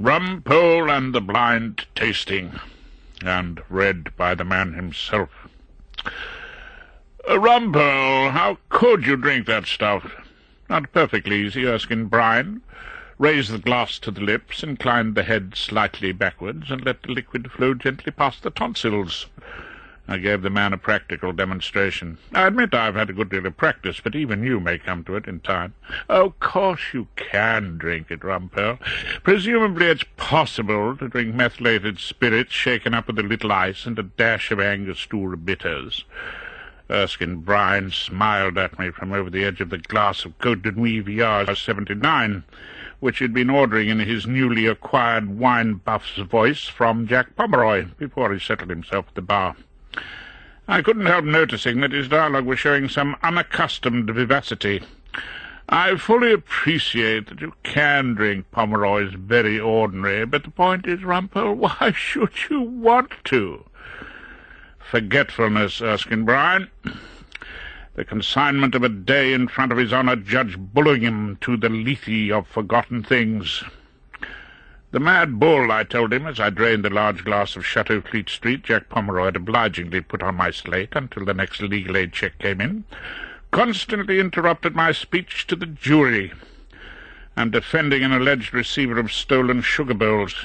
Rumpole and the Blind Tasting, and read by the man himself. Rumpole, how could you drink that stuff? Not perfectly easy, Erskine Bryan. Raised the glass to the lips, inclined the head slightly backwards, and let the liquid flow gently past the tonsils. I gave the man a practical demonstration. I admit I've had a good deal of practice, but even you may come to it in time. Of course you can drink it, Rumpole. Presumably it's possible to drink methylated spirits shaken up with a little ice and a dash of Angostura bitters. Erskine Bryan smiled at me from over the edge of the glass of Côte de Nuit VR 79, which he'd been ordering in his newly acquired wine buff's voice from Jack Pomeroy before he settled himself at the bar. I couldn't help noticing that his dialogue was showing some unaccustomed vivacity. I fully appreciate that you can drink Pomeroy's very ordinary, but the point is, Rumpole, why should you want to? Forgetfulness, Erskine Bryan. The consignment of a day in front of His Honour Judge Bullingham to the lethe of forgotten things. The mad bull, I told him, as I drained the large glass of Chateau Fleet Street Jack Pomeroy had obligingly put on my slate until the next legal aid check came in, constantly interrupted my speech to the jury. I'm defending an alleged receiver of stolen sugar bowls.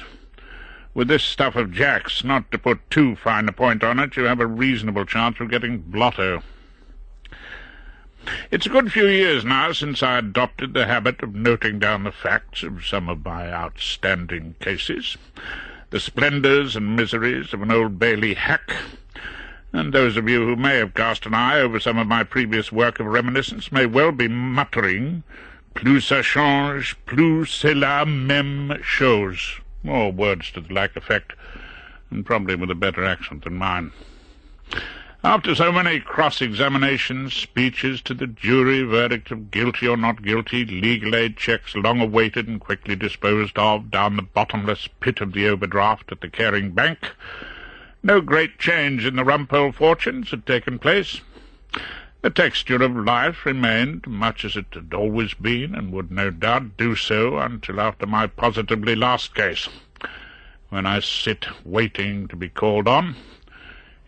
With this stuff of Jack's, not to put too fine a point on it, you have a reasonable chance of getting blotto. It's a good few years now since I adopted the habit of noting down the facts of some of my outstanding cases, the splendours and miseries of an Old Bailey hack, and those of you who may have cast an eye over some of my previous work of reminiscence may well be muttering, "Plus ça change, plus c'est la même chose," or words to the like effect, and probably with a better accent than mine. After so many cross-examinations, speeches to the jury, verdict of guilty or not guilty, legal aid checks long awaited and quickly disposed of down the bottomless pit of the overdraft at the Caring Bank, no great change in the Rumpole fortunes had taken place. The texture of life remained much as it had always been, and would no doubt do so until after my positively last case, when I sit waiting to be called on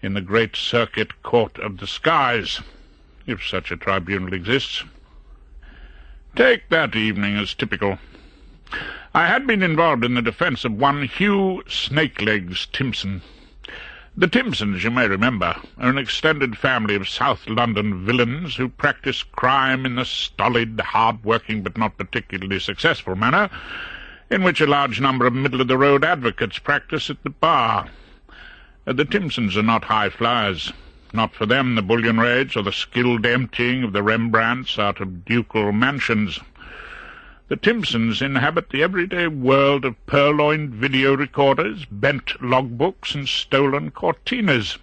in the great circuit court of the skies, if such a tribunal exists. Take that evening as typical. I had been involved in the defence of one Hugh Snakelegs Timpson. The Timpsons, you may remember, are an extended family of South London villains who practice crime in the stolid, hard-working but not particularly successful manner in which a large number of middle-of-the-road advocates practice at the bar. The Timpsons are not high flyers. Not for them the bullion raids or the skilled emptying of the Rembrandts out of ducal mansions. The Timpsons inhabit the everyday world of purloined video recorders, bent logbooks, and stolen cortinas.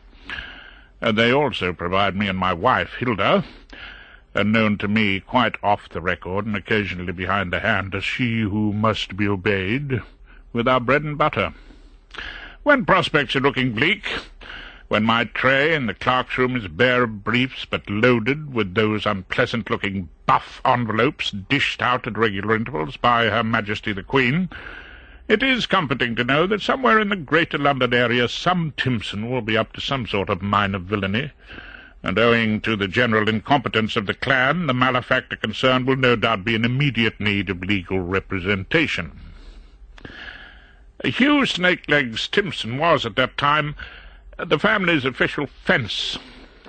They also provide me and my wife, Hilda, known to me quite off the record and occasionally behind the hand as she who must be obeyed, with our bread and butter. When prospects are looking bleak, when my tray in the clerk's room is bare of briefs but loaded with those unpleasant-looking buff envelopes dished out at regular intervals by Her Majesty the Queen, it is comforting to know that somewhere in the Greater London area some Timpson will be up to some sort of minor villainy, and owing to the general incompetence of the clan, the malefactor concerned will no doubt be in immediate need of legal representation. Hugh Snakelegs Timpson was, at that time, the family's official fence,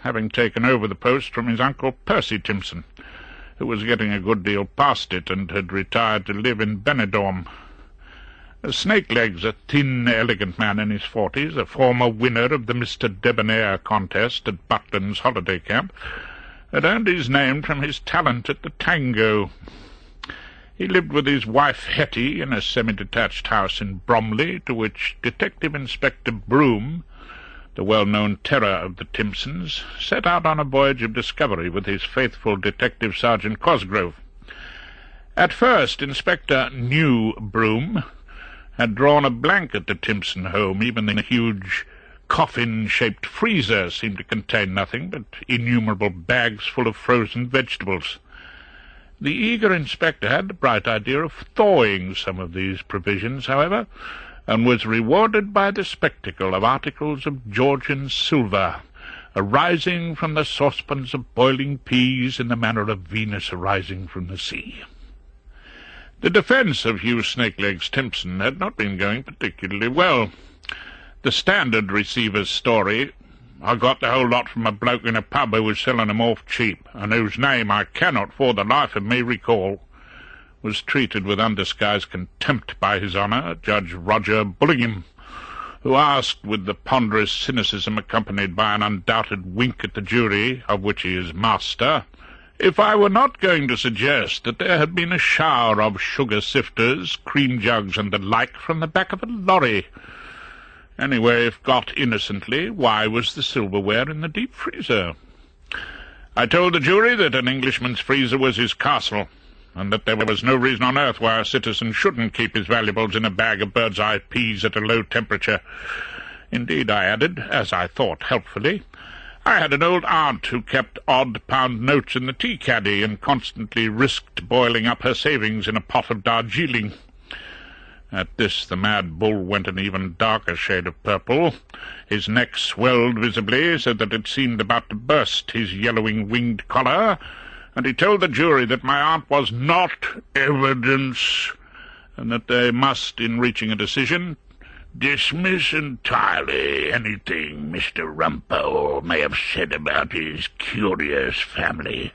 having taken over the post from his uncle Percy Timpson, who was getting a good deal past it and had retired to live in Benidorm. Snakelegs, a thin, elegant man in his 40s, a former winner of the Mr. Debonair contest at Butland's holiday camp, had earned his name from his talent at the tango. He lived with his wife Hetty in a semi-detached house in Bromley, to which Detective Inspector Broom, the well-known terror of the Timpsons, set out on a voyage of discovery with his faithful Detective Sergeant Cosgrove. At first, Inspector New Broom had drawn a blank at the Timpson home. Even the huge coffin-shaped freezer seemed to contain nothing but innumerable bags full of frozen vegetables. The eager inspector had the bright idea of thawing some of these provisions, however, and was rewarded by the spectacle of articles of Georgian silver arising from the saucepans of boiling peas in the manner of Venus arising from the sea. The defence of Hugh Snakelegs Timpson had not been going particularly well. The Standard receiver's story, "I got the whole lot from a bloke in a pub who was selling 'em off cheap, and whose name I cannot for the life of me recall," was treated with undisguised contempt by His Honour, Judge Roger Bullingham, who asked, with the ponderous cynicism accompanied by an undoubted wink at the jury, of which he is master, if I were not going to suggest that there had been a shower of sugar-sifters, cream-jugs, and the like from the back of a lorry. Anyway, if got innocently, why was the silverware in the deep freezer? I told the jury that an Englishman's freezer was his castle, and that there was no reason on earth why a citizen shouldn't keep his valuables in a bag of bird's-eye peas at a low temperature. Indeed, I added, as I thought helpfully, I had an old aunt who kept odd-pound notes in the tea-caddy and constantly risked boiling up her savings in a pot of Darjeeling. At this the mad bull went an even darker shade of purple. His neck swelled visibly, so that it seemed about to burst his yellowing winged collar, and he told the jury that my aunt was not evidence, and that they must, in reaching a decision, dismiss entirely anything Mr. Rumpole may have said about his curious family,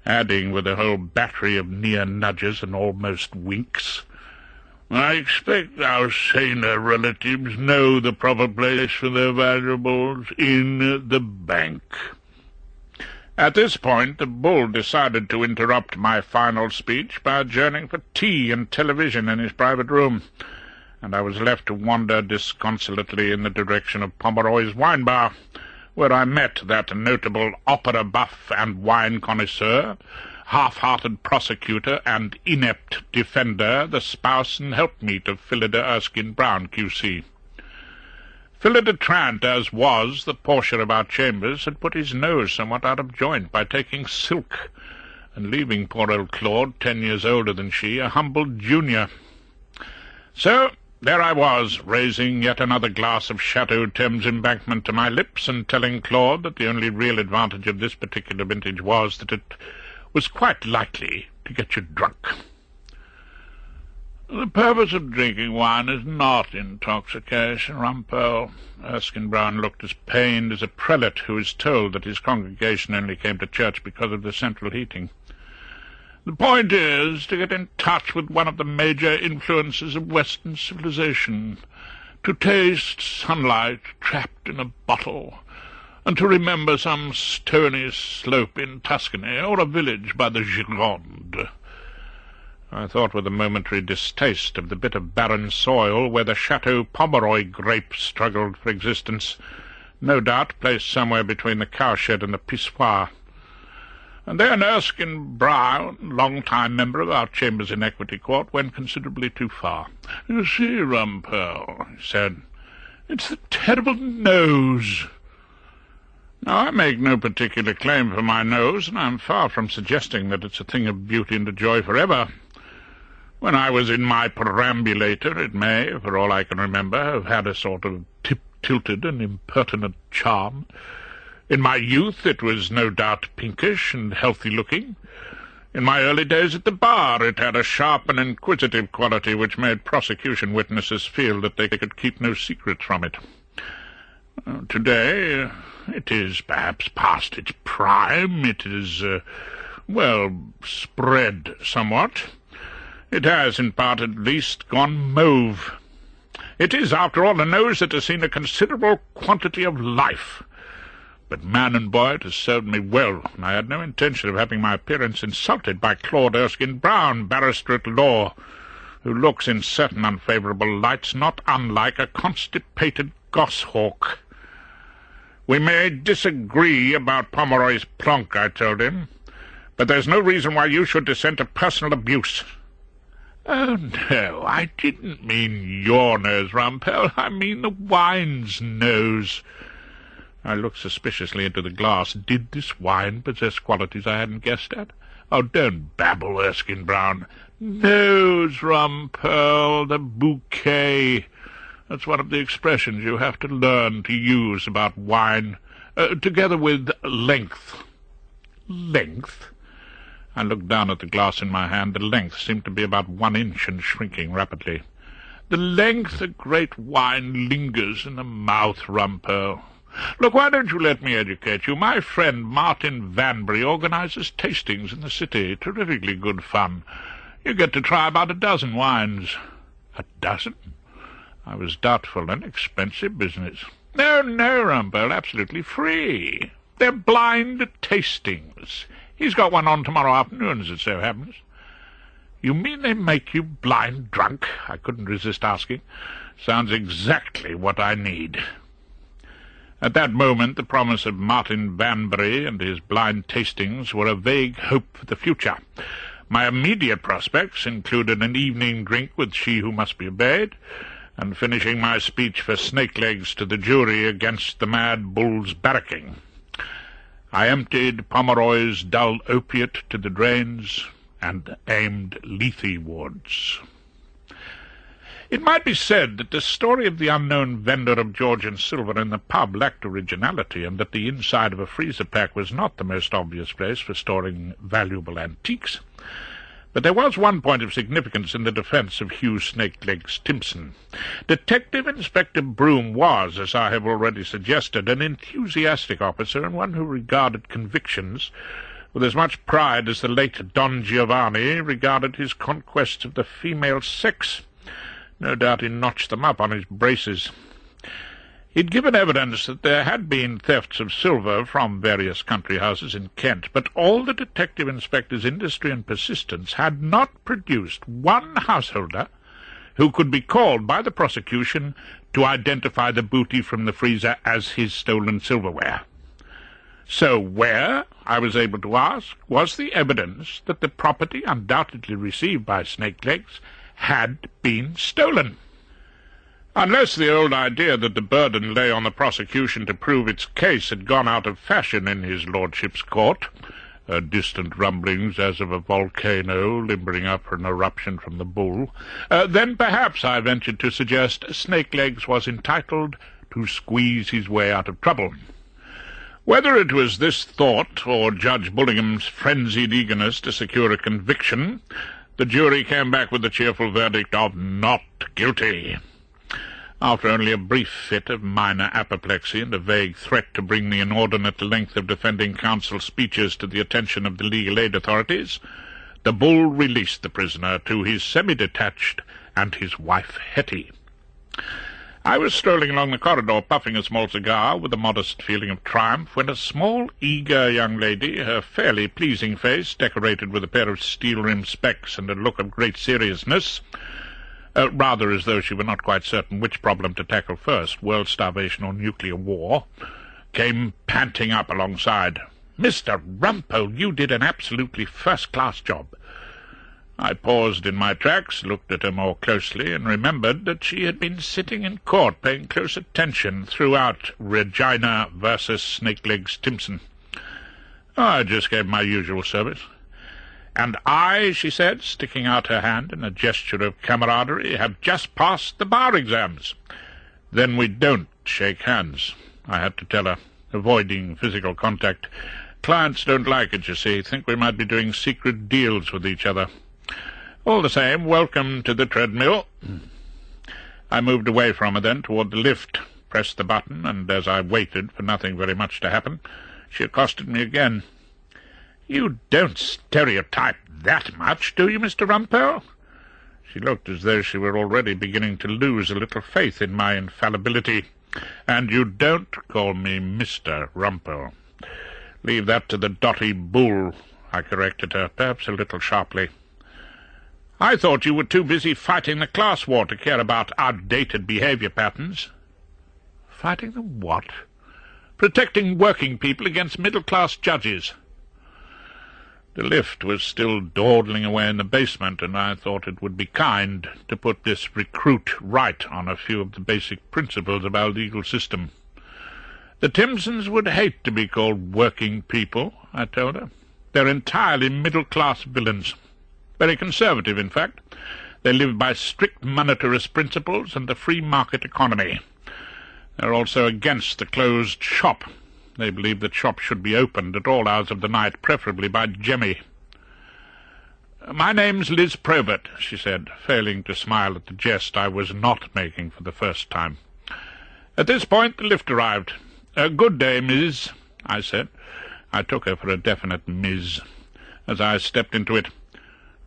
adding, with a whole battery of near nudges and almost winks, I expect our saner relatives know the proper place for their valuables in the bank. At this point the bull decided to interrupt my final speech by adjourning for tea and television in his private room, and I was left to wander disconsolately in the direction of Pomeroy's wine bar, where I met that notable opera buff and wine connoisseur, half-hearted prosecutor and inept defender, the spouse and helpmeet of Phillida Erskine Brown, Q.C. Phillida Trant, as was the Portia of our chambers, had put his nose somewhat out of joint by taking silk, and leaving poor old Claude, 10 years older than she, a humble junior. So there I was, raising yet another glass of Chateau Thames Embankment to my lips, and telling Claude that the only real advantage of this particular vintage was that it was quite likely to get you drunk. The purpose of drinking wine is not intoxication, Rumpole. Erskine Brown looked as pained as a prelate who is told that his congregation only came to church because of the central heating. The point is to get in touch with one of the major influences of Western civilization, to taste sunlight trapped in a bottle, and to remember some stony slope in Tuscany or a village by the Gironde. I thought with a momentary distaste of the bit of barren soil where the Chateau Pomeroy grape struggled for existence, no doubt placed somewhere between the cowshed and the pissoir. And then Erskine Brown, long-time member of our chambers in Equity Court, went considerably too far. "You see, Rumpole," he said, "it's the terrible nose." Now, I make no particular claim for my nose, and I'm far from suggesting that it's a thing of beauty and a joy forever. When I was in my perambulator, it may, for all I can remember, have had a sort of tilted and impertinent charm. In my youth it was no doubt pinkish and healthy-looking. In my early days at the bar it had a sharp and inquisitive quality which made prosecution witnesses feel that they could keep no secrets from it. Today it is perhaps past its prime. It is, spread somewhat. It has, in part at least, gone mauve. It is, after all, a nose that has seen a considerable quantity of life. But, man and boy, it has served me well, and I had no intention of having my appearance insulted by Claude Erskine Brown, barrister at law, who looks in certain unfavourable lights not unlike a constipated goshawk. We may disagree about Pomeroy's plonk, I told him, but there's no reason why you should descend to personal abuse. Oh, no, I didn't mean your nose, Rumpole. I mean the wine's nose. I looked suspiciously into the glass. Did this wine possess qualities I hadn't guessed at? "Oh, don't babble, Erskine-Brown. Nose, Rumpole, the bouquet. That's one of the expressions you have to learn to use about wine, together with length." "Length?" I looked down at the glass in my hand. The length seemed to be about 1 inch and shrinking rapidly. "The length a great wine lingers in the mouth, Rumpole. Look, why don't you let me educate you? My friend Martin Vanbury organizes tastings in the city. Terrifically good fun. You get to try about 12 wines." "A dozen?" I was doubtful. "An expensive business." "No, Rumpole, absolutely free. They're blind tastings. He's got one on tomorrow afternoon, as it so happens." "You mean they make you blind drunk?" I couldn't resist asking. "Sounds exactly what I need." At that moment the promise of Martin Vanbury and his blind tastings were a vague hope for the future. My immediate prospects included an evening drink with She Who Must Be Obeyed, and finishing my speech for Snakelegs to the jury against the Mad Bull's barracking. I emptied Pomeroy's dull opiate to the drains and aimed Lethe-wards. It might be said that the story of the unknown vendor of Georgian silver in the pub lacked originality, and that the inside of a freezer pack was not the most obvious place for storing valuable antiques. But there was one point of significance in the defence of Hugh Snakelegs Timpson. Detective Inspector Broom was, as I have already suggested, an enthusiastic officer, and one who regarded convictions with as much pride as the late Don Giovanni regarded his conquests of the female sex. No doubt he notched them up on his braces. He'd given evidence that there had been thefts of silver from various country houses in Kent, but all the detective inspector's industry and persistence had not produced one householder who could be called by the prosecution to identify the booty from the freezer as his stolen silverware. So where, I was able to ask, was the evidence that the property undoubtedly received by Snakelegs had been stolen? Unless the old idea that the burden lay on the prosecution to prove its case had gone out of fashion in his lordship's court, distant rumblings as of a volcano limbering up for an eruption from the Bull, then perhaps I ventured to suggest Snakelegs was entitled to squeeze his way out of trouble. Whether it was this thought or Judge Bullingham's frenzied eagerness to secure a conviction, the jury came back with the cheerful verdict of not guilty. After only a brief fit of minor apoplexy and a vague threat to bring the inordinate length of defending counsel's speeches to the attention of the legal aid authorities, the Bull released the prisoner to his semi-detached and his wife Hetty. I was strolling along the corridor, puffing a small cigar, with a modest feeling of triumph, when a small, eager young lady, her fairly pleasing face decorated with a pair of steel-rimmed specs and a look of great seriousness, rather as though she were not quite certain which problem to tackle first, world starvation or nuclear war, came panting up alongside. "Mr. Rumpole, you did an absolutely first-class job." I paused in my tracks, looked at her more closely, and remembered that she had been sitting in court paying close attention throughout Regina versus Snakelegs Timpson. I just gave my usual service. "And I," she said, sticking out her hand in a gesture of camaraderie, "have just passed the bar exams." "Then we don't shake hands," I had to tell her, avoiding physical contact. "Clients don't like it, you see, think we might be doing secret deals with each other. All the same, welcome to the treadmill." I moved away from her then toward the lift, pressed the button, and as I waited for nothing very much to happen, she accosted me again. "You don't stereotype that much, do you, Mr. Rumpole?" She looked as though she were already beginning to lose a little faith in my infallibility. "And you don't call me Mr. Rumpole." "Leave that to the dotty Bull," I corrected her, perhaps a little sharply. "I thought you were too busy fighting the class war to care about outdated behaviour patterns." "Fighting the what?" "Protecting working people against middle-class judges." The lift was still dawdling away in the basement, and I thought it would be kind to put this recruit right on a few of the basic principles of our legal system. "The Timpsons would hate to be called working people," I told her. They're entirely middle-class villains. Very conservative, in fact. They live by strict monetarist principles and the free market economy. They're also against the closed shop. They believe that shops should be opened at all hours of the night, preferably by Jemmy. "My name's Liz Probert," she said, failing to smile at the jest I was not making for the first time. At this point the lift arrived. "Good day, Miss," I said. I took her for a definite Miss, as I stepped into it.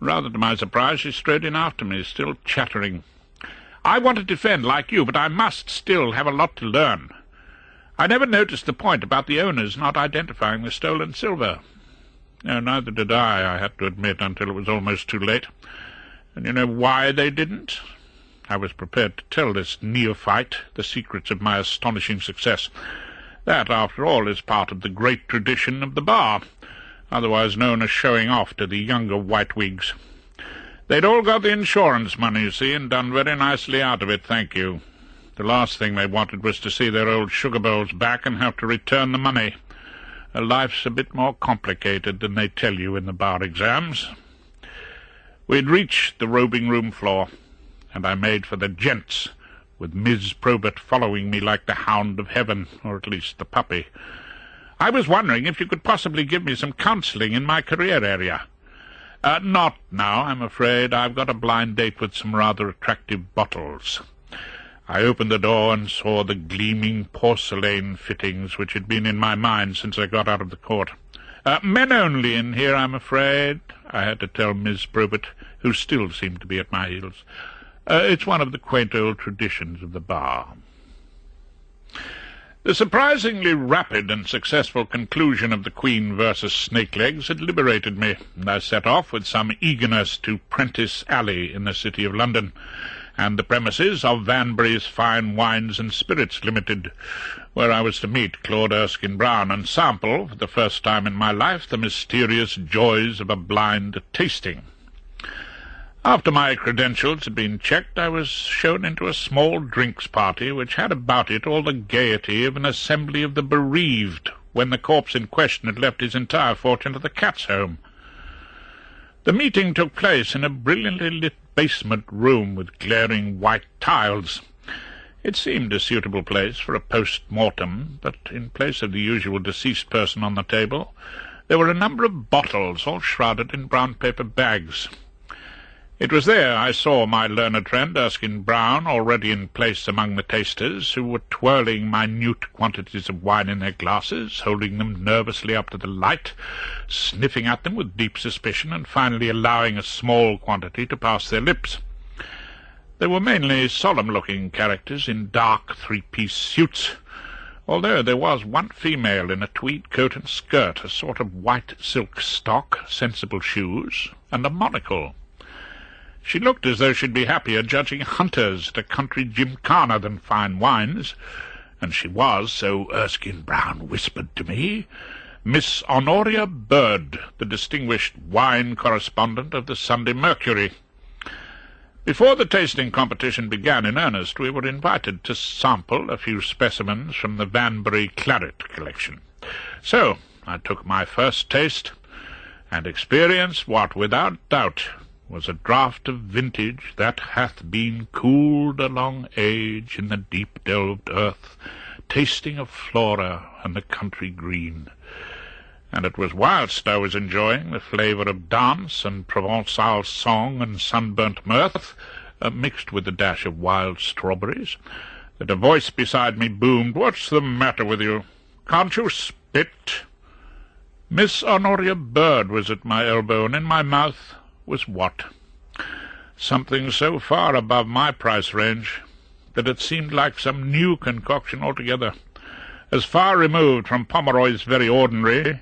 Rather to my surprise, she strode in after me, still chattering. "I want to defend like you, but I must still have a lot to learn. I never noticed the point about the owners not identifying the stolen silver." No, neither did I had to admit, until it was almost too late. And you know why they didn't? I was prepared to tell this neophyte the secrets of my astonishing success. That, after all, is part of the great tradition of the bar, otherwise known as showing off to the younger whitewigs. They'd all got the insurance money, you see, and done very nicely out of it, thank you. The last thing they wanted was to see their old sugar bowls back and have to return the money. Life's a bit more complicated than they tell you in the bar exams. We'd reached the robing room floor, and I made for the gents, with Miss Probert following me like the hound of heaven, or at least the puppy. "I was wondering if you could possibly give me some counselling in my career area." Not now, I'm afraid. I've got a blind date with some rather attractive bottles." I opened the door and saw the gleaming porcelain fittings which had been in my mind since I got out of the court. Men only in here, I'm afraid," I had to tell Miss Probert, who still seemed to be at my heels. It's one of the quaint old traditions of the bar." The surprisingly rapid and successful conclusion of the Queen versus Snakelegs had liberated me, and I set off with some eagerness to Prentice Alley in the City of London, and the premises of Vanbury's Fine Wines and Spirits Limited, where I was to meet Claude Erskine-Brown and sample, for the first time in my life, the mysterious joys of a blind tasting. After my credentials had been checked, I was shown into a small drinks party which had about it all the gaiety of an assembly of the bereaved when the corpse in question had left his entire fortune to the Cats' Home. The meeting took place in a brilliantly lit basement room with glaring white tiles. It seemed a suitable place for a post-mortem, but in place of the usual deceased person on the table, there were a number of bottles, all shrouded in brown paper bags. It was there I saw my learned friend Erskine-Brown already in place among the tasters, who were twirling minute quantities of wine in their glasses, holding them nervously up to the light, sniffing at them with deep suspicion, and finally allowing a small quantity to pass their lips. They were mainly solemn-looking characters in dark three-piece suits, although there was one female in a tweed coat and skirt, a sort of white silk stock, sensible shoes, and a monocle. She looked as though she'd be happier judging hunters at a country gymkhana than fine wines, and she was, so Erskine-Brown whispered to me, Miss Honoria Bird, the distinguished wine correspondent of the Sunday Mercury. Before the tasting competition began in earnest, we were invited to sample a few specimens from the Vanbury Claret collection. So I took my first taste, and experienced what, without doubt, was a draught of vintage that hath been cooled a long age in the deep-delved earth, tasting of flora and the country green. And it was whilst I was enjoying the flavour of dance and Provençal song and sunburnt mirth, mixed with a dash of wild strawberries, that a voice beside me boomed, "What's the matter with you? Can't you spit?" Miss Honoria Bird was at my elbow, and in my mouth was what? Something so far above my price range that it seemed like some new concoction altogether, as far removed from Pomeroy's very ordinary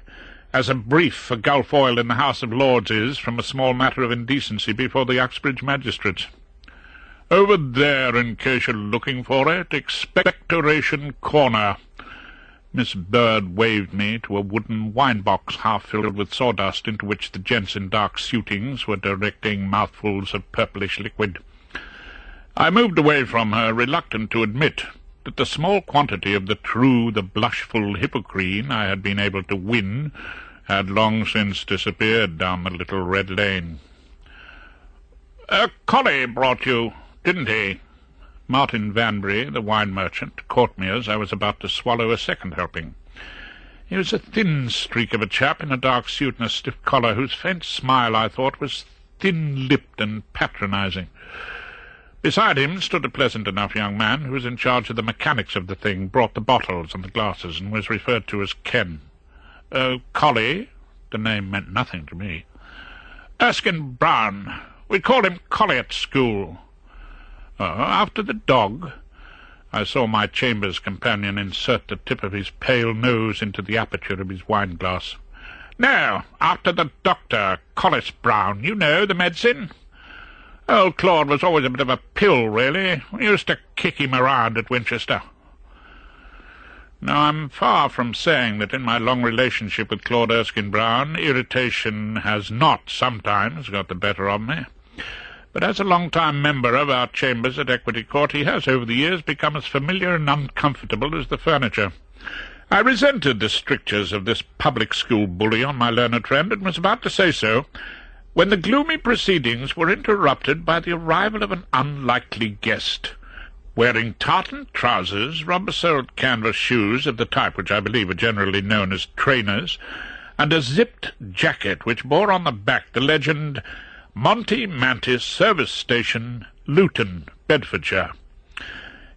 as a brief for Gulf oil in the House of Lords is from a small matter of indecency before the Uxbridge magistrates. Over there, in case you're looking for it, Expectoration Corner. Miss Bird waved me to a wooden wine-box half filled with sawdust, into which the gents in dark suitings were directing mouthfuls of purplish liquid. I moved away from her, reluctant to admit that the small quantity of the blushful hippocrene I had been able to win, had long since disappeared down the little red lane. "Collie brought you, didn't he?" Martin Vanbury, the wine merchant, caught me as I was about to swallow a second helping. He was a thin streak of a chap in a dark suit and a stiff collar, whose faint smile, I thought, was thin-lipped and patronizing. Beside him stood a pleasant enough young man who was in charge of the mechanics of the thing, brought the bottles and the glasses, and was referred to as Ken. Collie? The name meant nothing to me. Erskine Brown. We called him Collie at school. After the dog? I saw my Chambers companion insert the tip of his pale nose into the aperture of his wine-glass. No, after the doctor, Collis Brown. You know, the medicine. Old Claude was always a bit of a pill, really. We used to kick him around at Winchester. Now, I'm far from saying that in my long relationship with Claude Erskine Brown, irritation has not sometimes got the better of me. But as a long-time member of our chambers at Equity Court, he has over the years become as familiar and uncomfortable as the furniture. I resented the strictures of this public school bully on my learned friend, and was about to say so, when the gloomy proceedings were interrupted by the arrival of an unlikely guest, wearing tartan trousers, rubber-soled canvas shoes of the type which I believe are generally known as trainers, and a zipped jacket which bore on the back the legend, Monty Mantis Service Station, Luton, Bedfordshire.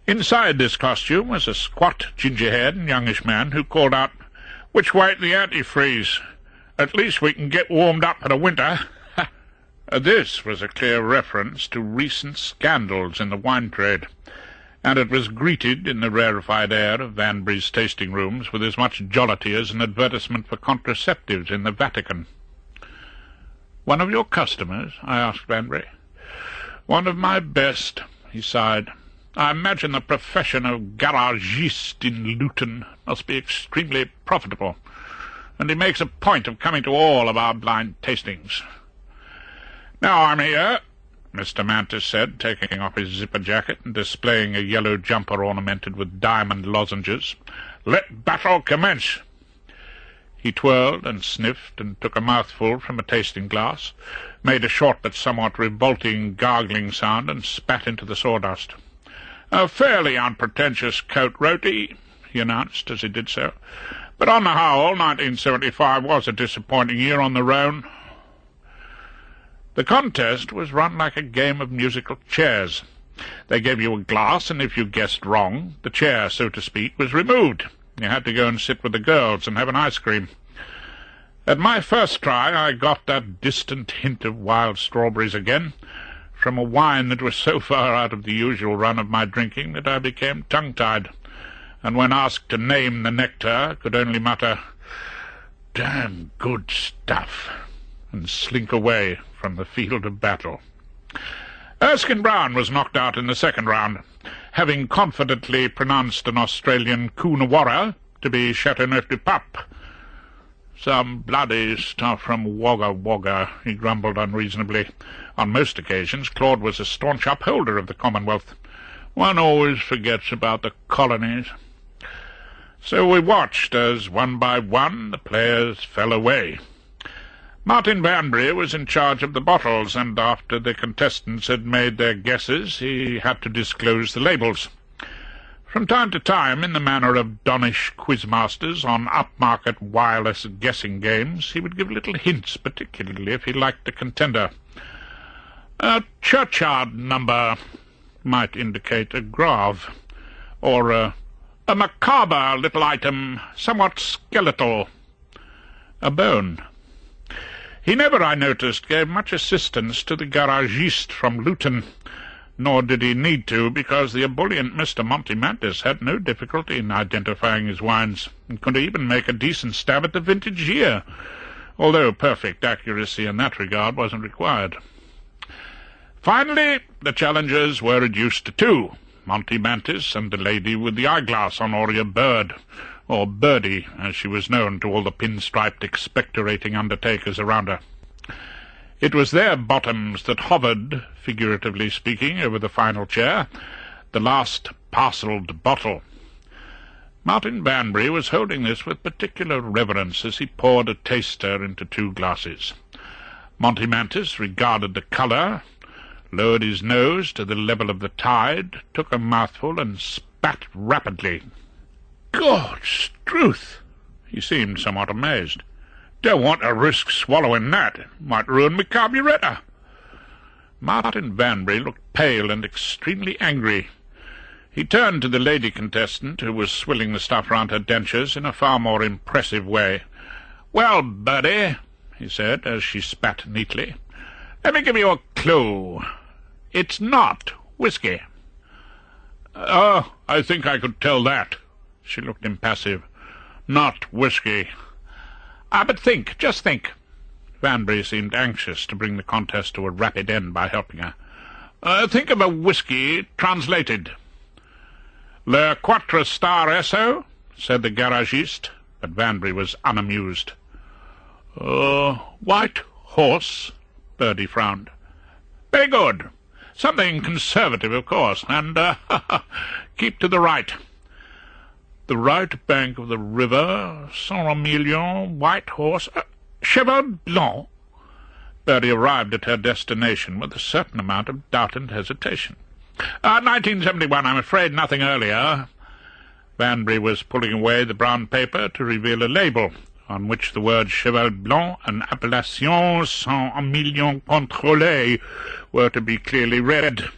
Inside this costume was a squat, ginger-haired and youngish man who called out, "Which way to the antifreeze? At least we can get warmed up for the winter." This was a clear reference to recent scandals in the wine trade, and it was greeted in the rarefied air of Vanbury's tasting rooms with as much jollity as an advertisement for contraceptives in the Vatican. "One of your customers?" I asked Vanbury. "One of my best," he sighed. "I imagine the profession of garagiste in Luton must be extremely profitable, and he makes a point of coming to all of our blind tastings." "Now I'm here," Mr. Mantis said, taking off his zipper jacket and displaying a yellow jumper ornamented with diamond lozenges. "Let battle commence." He twirled and sniffed and took a mouthful from a tasting-glass, made a short but somewhat revolting gargling sound, and spat into the sawdust. "A fairly unpretentious coat roti," he announced as he did so. "But on the whole, 1975 was a disappointing year on the Rhone." The contest was run like a game of musical chairs. They gave you a glass, and if you guessed wrong, the chair, so to speak, was removed. You had to go and sit with the girls and have an ice cream. At my first try I got that distant hint of wild strawberries again, from a wine that was so far out of the usual run of my drinking that I became tongue-tied, and when asked to name the nectar could only mutter, "Damn good stuff," and slink away from the field of battle. Erskine Brown was knocked out in the second round, having confidently pronounced an Australian Coonawarra to be Chateauneuf du Pape. "Some bloody stuff from Wagga Wagga," he grumbled unreasonably. On most occasions Claude was a staunch upholder of the Commonwealth. "One always forgets about the colonies." So we watched as, one by one, the players fell away. Martin Vanbury was in charge of the bottles, and after the contestants had made their guesses, he had to disclose the labels. From time to time, in the manner of donnish quizmasters on upmarket wireless guessing games, he would give little hints, particularly if he liked the contender. "A churchyard number" might indicate a grave, or a macabre little item, somewhat skeletal, a bone. He never, I noticed, gave much assistance to the garagiste from Luton, nor did he need to, because the ebullient Mr. Monty Mantis had no difficulty in identifying his wines, and could even make a decent stab at the vintage year, although perfect accuracy in that regard wasn't required. Finally, the challengers were reduced to two, Monty Mantis and the lady with the eyeglass, Honoria Bird, or Birdie, as she was known to all the pinstriped expectorating undertakers around her. It was their bottoms that hovered, figuratively speaking, over the final chair, the last parcelled bottle. Martin Banbury was holding this with particular reverence as he poured a taster into 2 glasses. Monty Mantis regarded the colour, lowered his nose to the level of the tide, took a mouthful, and spat rapidly. "God's truth!" He seemed somewhat amazed. "Don't want to risk swallowing that. Might ruin me carburettor." Martin Banbury looked pale and extremely angry. He turned to the lady contestant, who was swilling the stuff round her dentures in a far more impressive way. "Well, Bertie," he said, as she spat neatly, "let me give you a clue. It's not whisky." "Oh, I think I could tell that." She looked impassive. "Not whisky." But think, just think." Banbury seemed anxious to bring the contest to a rapid end by helping her. "Think of a whisky translated." "Le Quatre Star Esso," said the garagiste, but Banbury was unamused. "White Horse," Bertie frowned. "Very good. Something conservative, of course, and, keep to the right." "The right bank of the river, Saint-Emilion, White Horse, Cheval Blanc." Bertie arrived at her destination with a certain amount of doubt and hesitation. 1971, I'm afraid, nothing earlier." Banbury was pulling away the brown paper to reveal a label, on which the words Cheval Blanc and Appellation Saint-Emilion Contrôlé were to be clearly read.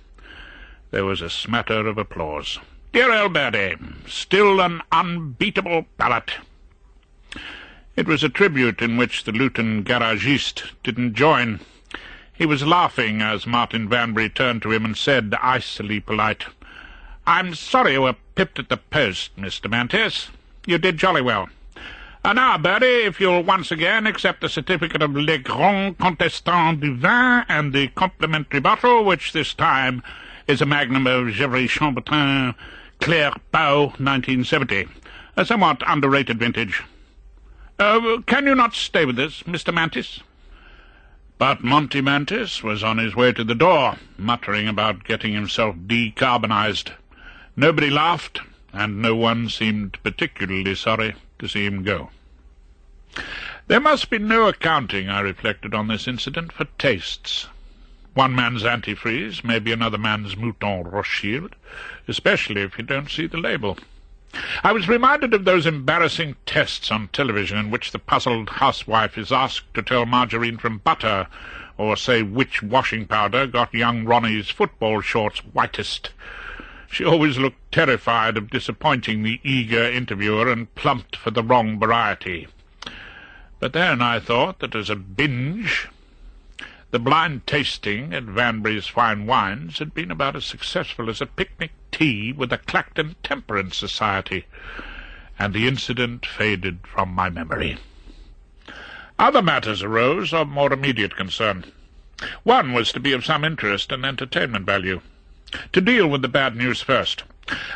There was a smatter of applause. "Dear old Bertie, still an unbeatable palate." It was a tribute in which the Luton garagiste didn't join. He was laughing as Martin Banbury turned to him and said, icily polite, "I'm sorry you were pipped at the post, Mr. Mantis. You did jolly well. Now, Bertie, if you'll once again accept the certificate of Le Grand Contestant du Vin and the complimentary bottle, which this time is a magnum of Gevrey Chambertin Claire Pau 1970, a somewhat underrated vintage. Can you not stay with us, Mr. Mantis?" But Monty Mantis was on his way to the door, muttering about getting himself decarbonized. Nobody laughed, and no one seemed particularly sorry to see him go. There must be no accounting, I reflected on this incident, for tastes. One man's antifreeze may be another man's Mouton Rothschild, especially if you don't see the label. I was reminded of those embarrassing tests on television in which the puzzled housewife is asked to tell margarine from butter, or say which washing powder got young Ronnie's football shorts whitest. She always looked terrified of disappointing the eager interviewer and plumped for the wrong variety. But then I thought that as a binge, the blind tasting at Banbury's Fine Wines had been about as successful as a picnic tea with the Clacton Temperance Society, and the incident faded from my memory. Other matters arose of more immediate concern. One was to be of some interest and entertainment value. To deal with the bad news first.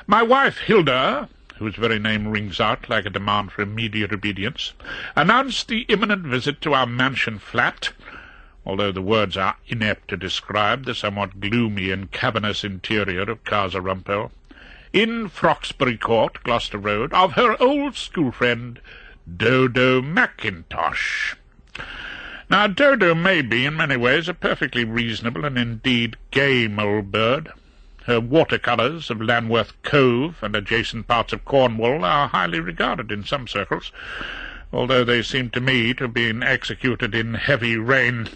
My wife, Hilda, whose very name rings out like a demand for immediate obedience, announced the imminent visit to our mansion flat, although the words are inept to describe the somewhat gloomy and cavernous interior of Casa Rumpole, in Froxbury Court, Gloucester Road, of her old school friend, Dodo Mackintosh. Now, Dodo may be, in many ways, a perfectly reasonable and indeed game old bird. Her watercolours of Lanworth Cove and adjacent parts of Cornwall are highly regarded in some circles, although they seem to me to have been executed in heavy rain.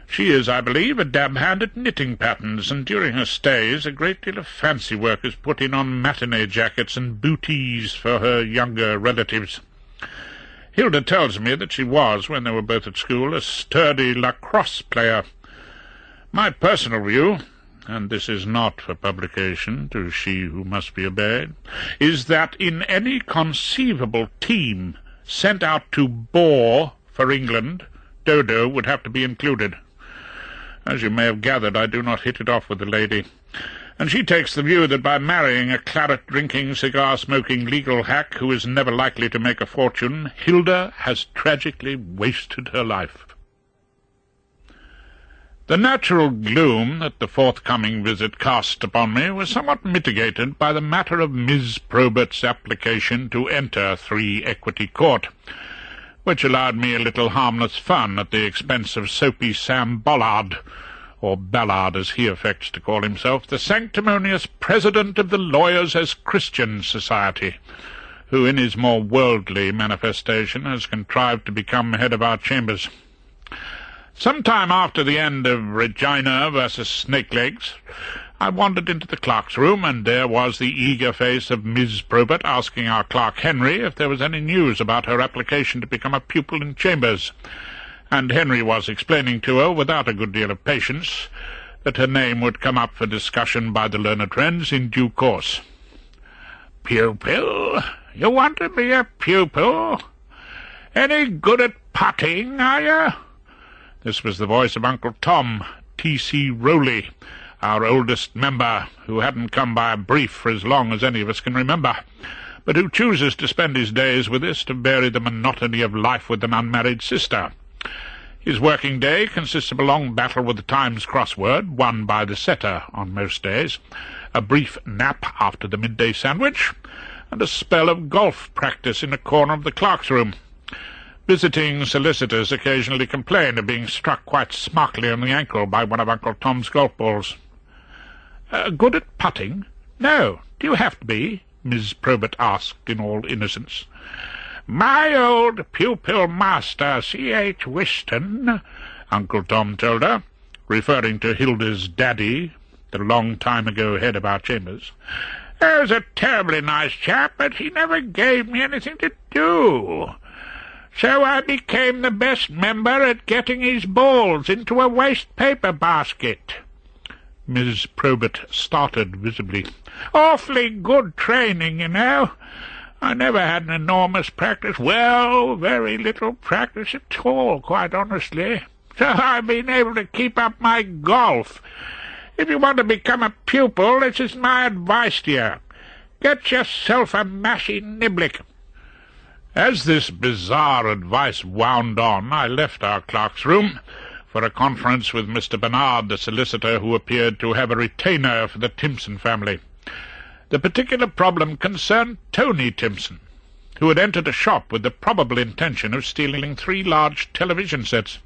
She is, I believe, a dab-hand at knitting patterns, and during her stays a great deal of fancy work is put in on matinee jackets and bootees for her younger relatives. Hilda tells me that she was, when they were both at school, a sturdy lacrosse player. My personal view, and this is not for publication to she who must be obeyed, is that in any conceivable team sent out to bore for England, Dodo would have to be included. As you may have gathered, I do not hit it off with the lady, and she takes the view that by marrying a claret-drinking, cigar-smoking legal hack who is never likely to make a fortune, Hilda has tragically wasted her life. The natural gloom that the forthcoming visit cast upon me was somewhat mitigated by the matter of Miss Probert's application to enter 3 Equity Court, which allowed me a little harmless fun at the expense of Soapy Sam Bollard, or Ballard as he affects to call himself, the sanctimonious president of the Lawyers as Christians Society, who in his more worldly manifestation has contrived to become head of our chambers. Some time after the end of Regina versus Snakelegs, I wandered into the clerk's room, and there was the eager face of Miss Probert asking our clerk Henry if there was any news about her application to become a pupil in Chambers, and Henry was explaining to her, without a good deal of patience, that her name would come up for discussion by the learned friends in due course. "Pupil? You want to be a pupil? Any good at putting, are you?" This was the voice of Uncle Tom, T.C. Rowley, our oldest member, who hadn't come by a brief for as long as any of us can remember, but who chooses to spend his days with us to vary the monotony of life with an unmarried sister. His working day consists of a long battle with the Times crossword, won by the setter on most days, a brief nap after the midday sandwich, and a spell of golf practice in a corner of the clerk's room. Visiting solicitors occasionally complain of being struck quite smartly on the ankle by one of Uncle Tom's golf balls. "Good at putting? No. Do you have to be?" Miss Probert asked in all innocence. "My old pupil master, C.H. Whiston," Uncle Tom told her, referring to Hilda's daddy, the long-time-ago head of our chambers, "was a terribly nice chap, but he never gave me anything to do. So I became the best member at getting his balls into a waste-paper basket." Miss Probert started visibly. "Awfully good training, you know. I never had an enormous practice. Well, very little practice at all, quite honestly. So I've been able to keep up my golf. If you want to become a pupil, this is my advice to you. Get yourself a mashy niblick." As this bizarre advice wound on, I left our clerk's room for a conference with Mr. Bernard, the solicitor, who appeared to have a retainer for the Timpson family. The particular problem concerned Tony Timpson, who had entered a shop with the probable intention of stealing 3 large television sets.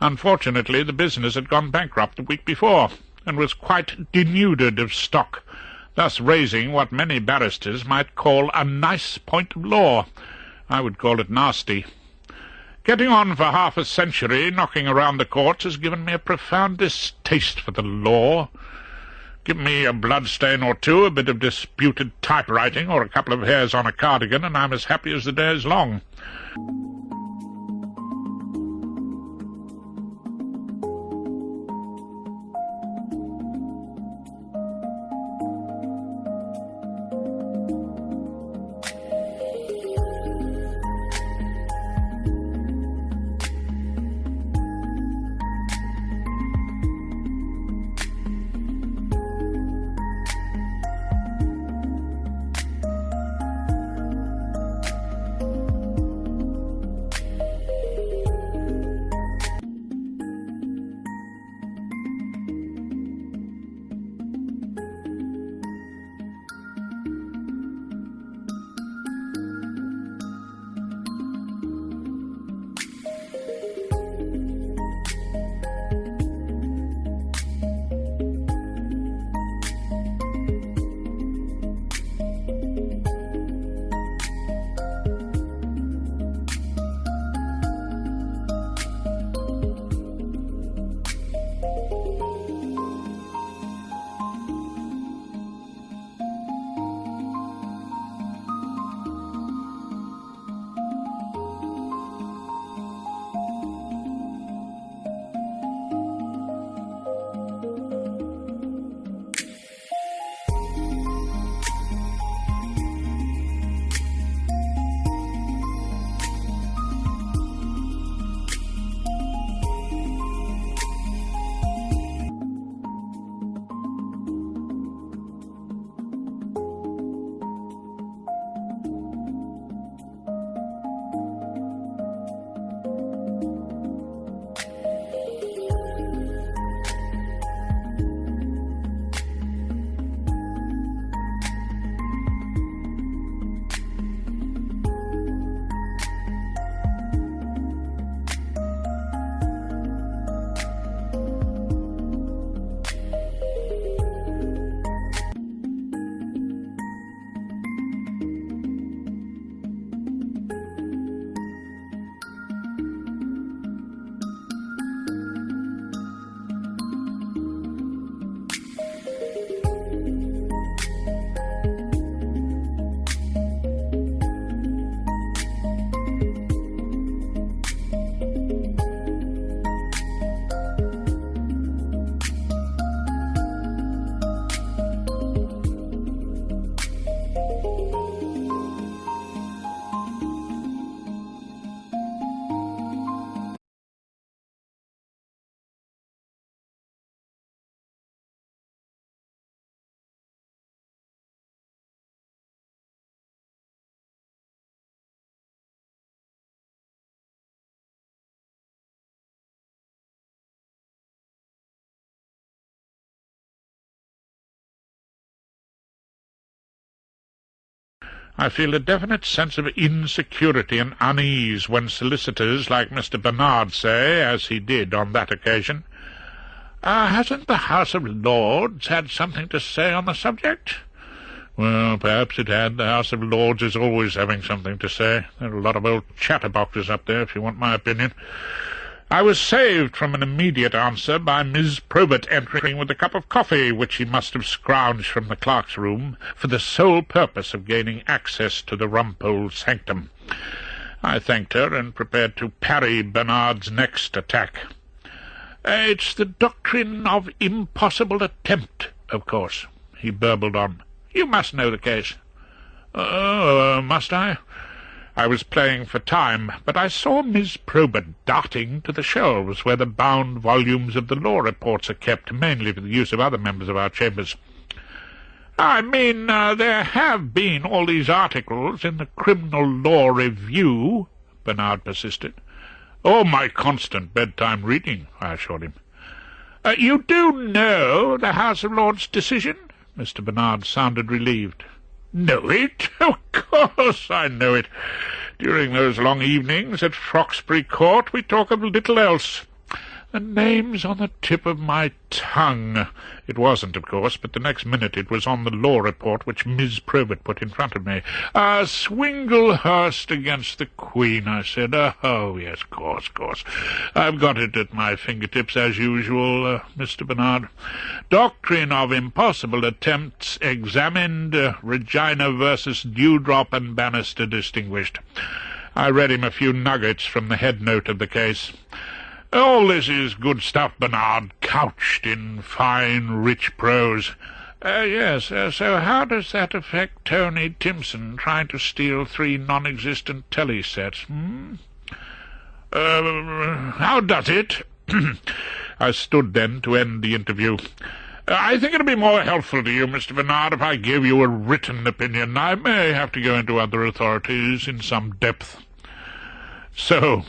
Unfortunately, the business had gone bankrupt the week before, and was quite denuded of stock, thus raising what many barristers might call a nice point of law. I would call it nasty. Getting on for half a century, knocking around the courts, has given me a profound distaste for the law. Give me a bloodstain or two, a bit of disputed typewriting, or a couple of hairs on a cardigan, and I'm as happy as the day is long. I feel a definite sense of insecurity and unease when solicitors like Mr. Bernard say, as he did on that occasion, "Hasn't the House of Lords had something to say on the subject?" Well, perhaps it had. The House of Lords is always having something to say. There are a lot of old chatterboxes up there, if you want my opinion. I was saved from an immediate answer by Miss Probert entering with a cup of coffee, which she must have scrounged from the clerk's room, for the sole purpose of gaining access to the Rumpole sanctum. I thanked her and prepared to parry Bernard's next attack. "It's the doctrine of impossible attempt, of course," he burbled on. "You must know the case." Must I?" I was playing for time, but I saw Miss Probert darting to the shelves where the bound volumes of the law reports are kept, mainly for the use of other members of our chambers. "I mean, there have been all these articles in the Criminal Law Review," Bernard persisted. "Oh, my constant bedtime reading," I assured him. "You do know the House of Lords' decision?" Mr. Bernard sounded relieved. "Know it? Of course I know it. During those long evenings at Froxbury Court we talk of little else. The name's on the tip of my tongue. It wasn't, of course, but the next minute it was on the law report which Miss Probert put in front of me. Swinglehurst against the Queen," I said. "Oh, yes, of course. I've got it at my fingertips, as usual, Mr. Bernard. Doctrine of impossible attempts examined, Regina versus Dewdrop and Bannister distinguished." I read him a few nuggets from the head note of the case. "All this is good stuff, Bernard, couched in fine, rich prose." Yes, so how does that affect Tony Timpson trying to steal 3 non-existent telly sets, How does it?" I stood then to end the interview. "I think it'll be more helpful to you, Mr. Bernard, if I give you a written opinion. I may have to go into other authorities in some depth." So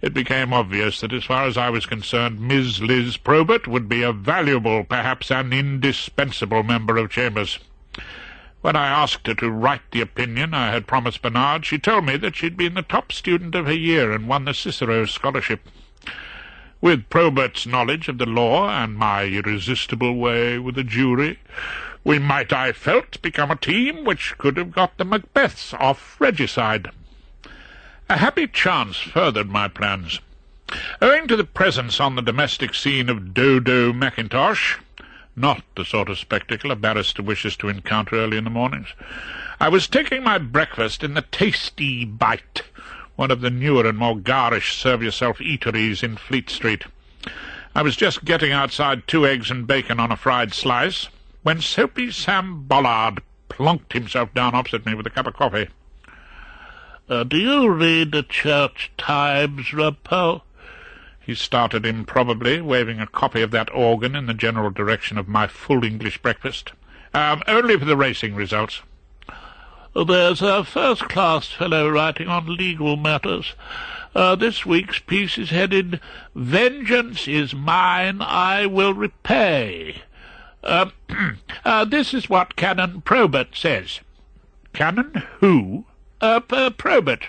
it became obvious that as far as I was concerned, Miss Liz Probert would be a valuable, perhaps an indispensable member of Chambers. When I asked her to write the opinion I had promised Bernard, she told me that she'd been the top student of her year and won the Cicero Scholarship. With Probert's knowledge of the law and my irresistible way with a jury, we might, I felt, become a team which could have got the Macbeths off regicide. A happy chance furthered my plans. Owing to the presence on the domestic scene of Dodo Mackintosh, not the sort of spectacle a barrister wishes to encounter early in the mornings, I was taking my breakfast in the Tasty Bite, one of the newer and more garish serve-yourself eateries in Fleet Street. I was just getting outside 2 eggs and bacon on a fried slice, when Soapy Sam Bollard plunked himself down opposite me with a cup of coffee. "Do you read the Church Times, Rumpole?" He started improbably, waving a copy of that organ in the general direction of my full English breakfast. "Only for the racing results." "There's a first-class fellow writing on legal matters. This week's piece is headed, 'Vengeance is mine, I will repay.' This is what Canon Probert says." "Canon who?" Probert."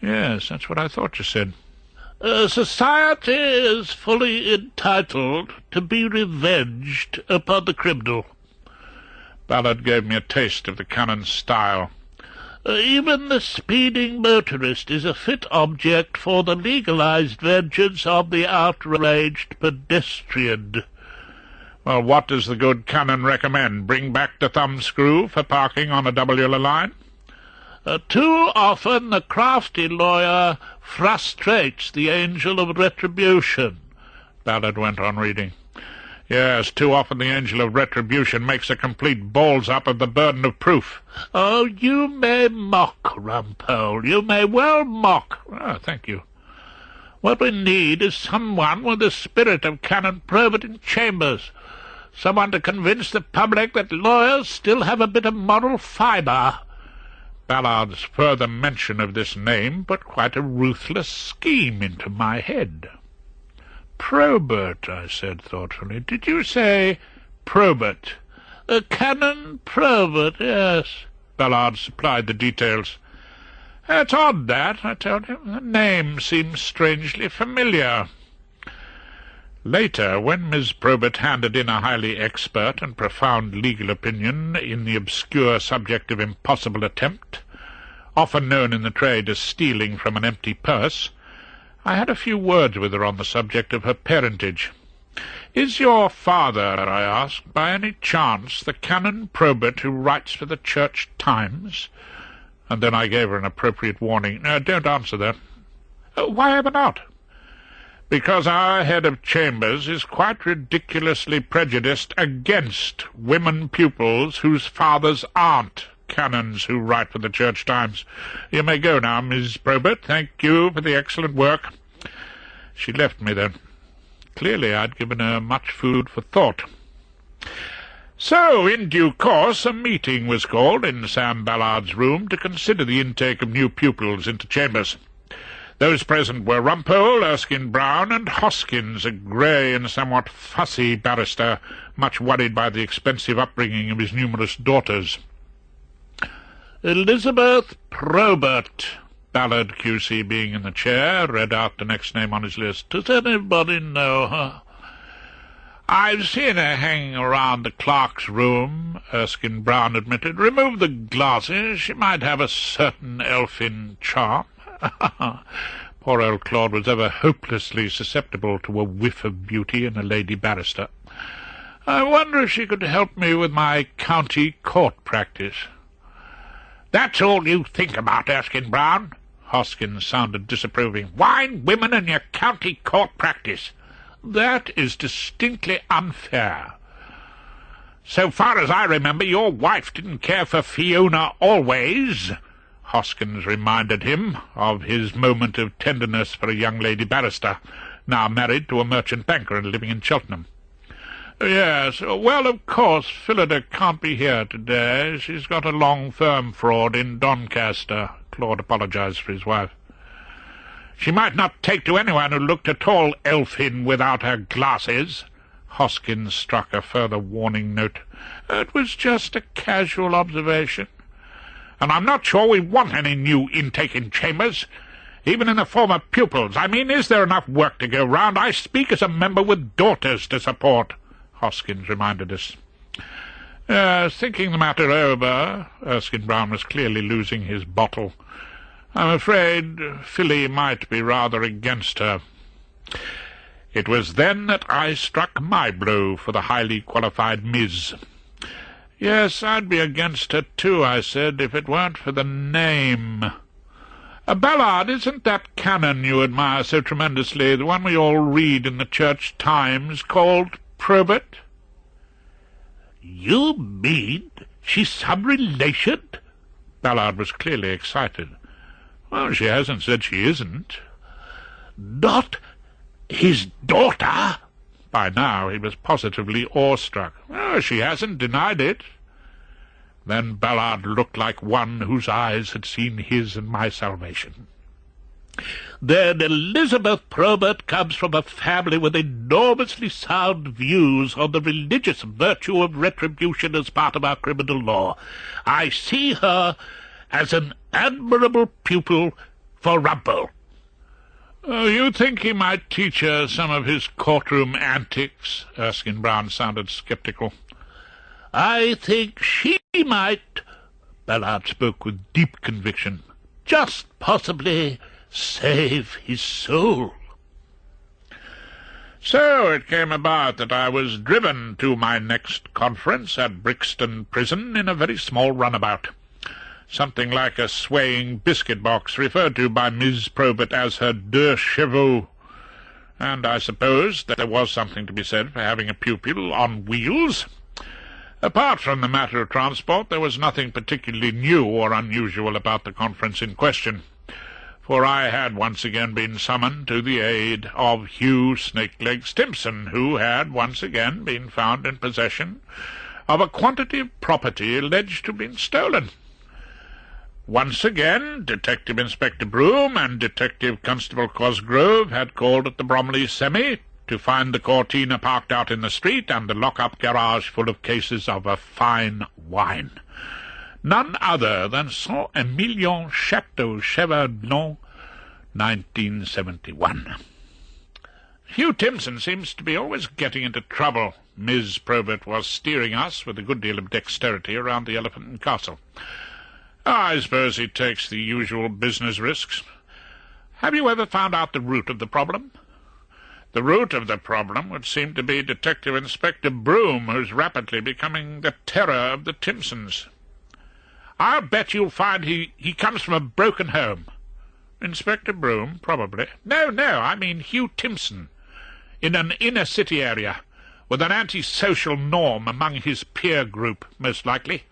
"Yes, that's what I thought you said." "Society is fully entitled to be revenged upon the criminal." Ballard gave me a taste of the canon's style. "Even the speeding motorist is a fit object for the legalized vengeance of the outraged pedestrian." "Well, what does the good canon recommend? Bring back the thumbscrew for parking on a double yellow line?" "Too often the crafty lawyer frustrates the angel of retribution," Ballard went on reading. "Yes, too often the angel of retribution makes a complete balls-up of the burden of proof." "Oh, you may mock, Rumpole, you may well mock." Thank you." What we need is someone with the spirit of Canon Probert in Chambers, someone to convince the public that lawyers still have a bit of moral fibre." Ballard's further mention of this name put quite a ruthless scheme into my head. "Probert," I said thoughtfully. "Did you say Probert?" "Canon Probert, yes." Ballard supplied the details. "It's odd, that," I told him. "The name seems strangely familiar." Later, when Miss Probert handed in a highly expert and profound legal opinion in the obscure subject of impossible attempt, often known in the trade as stealing from an empty purse, I had a few words with her on the subject of her parentage. "Is your father," I asked, "by any chance the Canon Probert who writes for the Church Times?" And then I gave her an appropriate warning. "Don't answer that." "Why ever not?" "Because our head of chambers is quite ridiculously prejudiced against women pupils whose fathers aren't canons who write for the Church Times. You may go now, Miss Probert. Thank you for the excellent work." She left me then. Clearly I'd given her much food for thought. So, in due course, a meeting was called in Sam Ballard's room to consider the intake of new pupils into chambers. Those present were Rumpole, Erskine-Brown, and Hoskins, a grey and somewhat fussy barrister, much worried by the expensive upbringing of his numerous daughters. "Elizabeth Probert," Ballard, Q.C., being in the chair, read out the next name on his list. "Does anybody know her?" "I've seen her hanging around the clerk's room," Erskine-Brown admitted. "Remove the glasses. She might have a certain elfin charm." Poor old Claude was ever hopelessly susceptible to a whiff of beauty in a lady barrister. "I wonder if she could help me with my county court practice." "That's all you think about, Erskine-Brown?" Hoskins sounded disapproving. "Wine, women, and your county court practice. That is distinctly unfair. So far as I remember, your wife didn't care for Fiona always." Hoskins reminded him of his moment of tenderness for a young lady barrister, now married to a merchant banker and living in Cheltenham. "Yes, well, of course, Phillida can't be here today. She's got a long firm fraud in Doncaster." Claude apologized for his wife. "She might not take to anyone who looked at all elfin without her glasses." Hoskins struck a further warning note. "It was just a casual observation. And I'm not sure we want any new intake in chambers, even in the form of pupils. I mean, is there enough work to go round? I speak as a member with daughters to support," Hoskins reminded us. Thinking the matter over, Erskine-Brown was clearly losing his bottle. "I'm afraid Philly might be rather against her." It was then that I struck my blow for the highly qualified Ms. "Yes, I'd be against her too," I said, "if it weren't for the name. Ballard, isn't that canon you admire so tremendously, the one we all read in the Church Times, called Probert?" "You mean she's some relation?" Ballard was clearly excited. "Well, she hasn't said she isn't." "Not his daughter?" By now he was positively awestruck. "Oh, she hasn't denied it." Then Ballard looked like one whose eyes had seen his and my salvation. "Then Elizabeth Probert comes from a family with enormously sound views on the religious virtue of retribution as part of our criminal law. I see her as an admirable pupil for Rumpole." "Oh, you think he might teach her some of his courtroom antics?" Erskine-Brown sounded sceptical. "I think she might," Ballard spoke with deep conviction, "just possibly save his soul." So it came about that I was driven to my next conference at Brixton Prison in a very small runabout, something like a swaying biscuit-box referred to by Miss Probert as her deux chevaux, and I suppose that there was something to be said for having a pupil on wheels. Apart from the matter of transport, there was nothing particularly new or unusual about the conference in question, for I had once again been summoned to the aid of Hugh Snake-Leg Stimson, who had once again been found in possession of a quantity of property alleged to have been stolen. Once again, Detective Inspector Broom and Detective Constable Cosgrove had called at the Bromley Semi to find the Cortina parked out in the street and the lock-up garage full of cases of a fine wine. None other than Saint-Emilion Chateau Cheval-Blanc, 1971. Hugh Timpson seems to be always getting into trouble. Miss Probert was steering us with a good deal of dexterity around the Elephant and Castle. I suppose he takes the usual business risks. Have you ever found out the root of the problem? The root of the problem would seem to be Detective Inspector Broom, who's rapidly becoming the terror of the Timpsons. I'll bet you'll find he comes from a broken home. Inspector Broom, probably. No, I mean Hugh Timpson. In an inner-city area, with an antisocial norm among his peer group, most likely.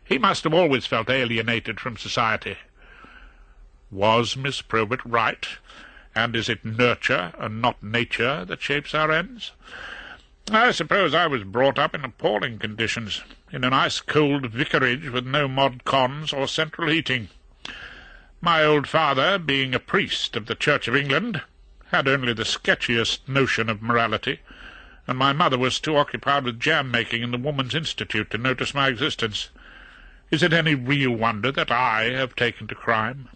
He must have always felt alienated from society. Was Miss Probert right? And is it nurture and not nature that shapes our ends? I suppose I was brought up in appalling conditions, in an ice-cold vicarage with no mod cons or central heating. My old father, being a priest of the Church of England, had only the sketchiest notion of morality, and my mother was too occupied with jam-making in the Woman's Institute to notice my existence. Is it any real wonder that I have taken to crime?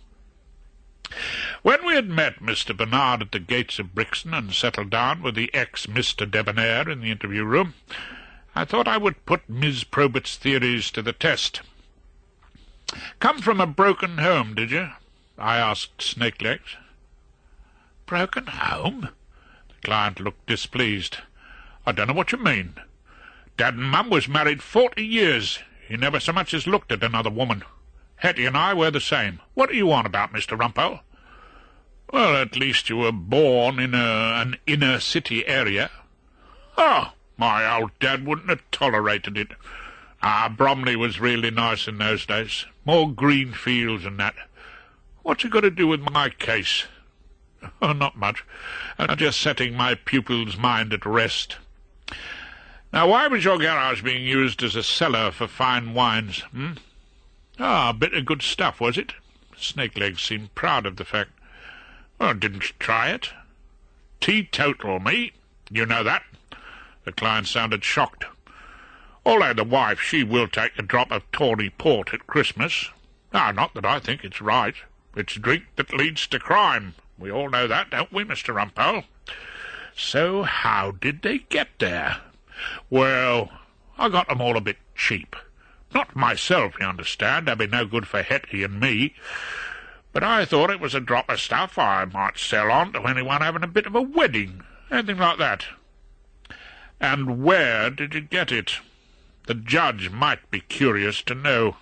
When we had met Mr. Bernard at the gates of Brixton and settled down with the ex-Mr. Debonair in the interview-room, I thought I would put Miss Probert's theories to the test. "Come from a broken home, did you?" I asked Snakelegs. "Broken home?" The client looked displeased. "I don't know what you mean. Dad and Mum was married 40 years. He never so much as looked at another woman. Hetty and I were the same. What are you on about, Mr. Rumpole?" "Well, at least you were born in an inner-city area." "Oh, my old dad wouldn't have tolerated it. Bromley was really nice in those days. More green fields and that. What's it got to do with my case?" "Oh, not much. I'm just setting my pupil's mind at rest. Now, why was your garage being used as a cellar for fine wines, A bit of good stuff, was it?" Snakelegs seemed proud of the fact. "Well, didn't you try it?" "Teetotal, me. You know that." The client sounded shocked. "Although the wife, she will take a drop of tawny port at Christmas. Not that I think it's right. It's drink that leads to crime. We all know that, don't we, Mr. Rumpole?" "So how did they get there?" "Well, I got them all a bit cheap. Not myself, you understand. That'd be no good for Hetty and me. But I thought it was a drop of stuff I might sell on to anyone having a bit of a wedding, anything like that." "And where did you get it? The judge might be curious to know."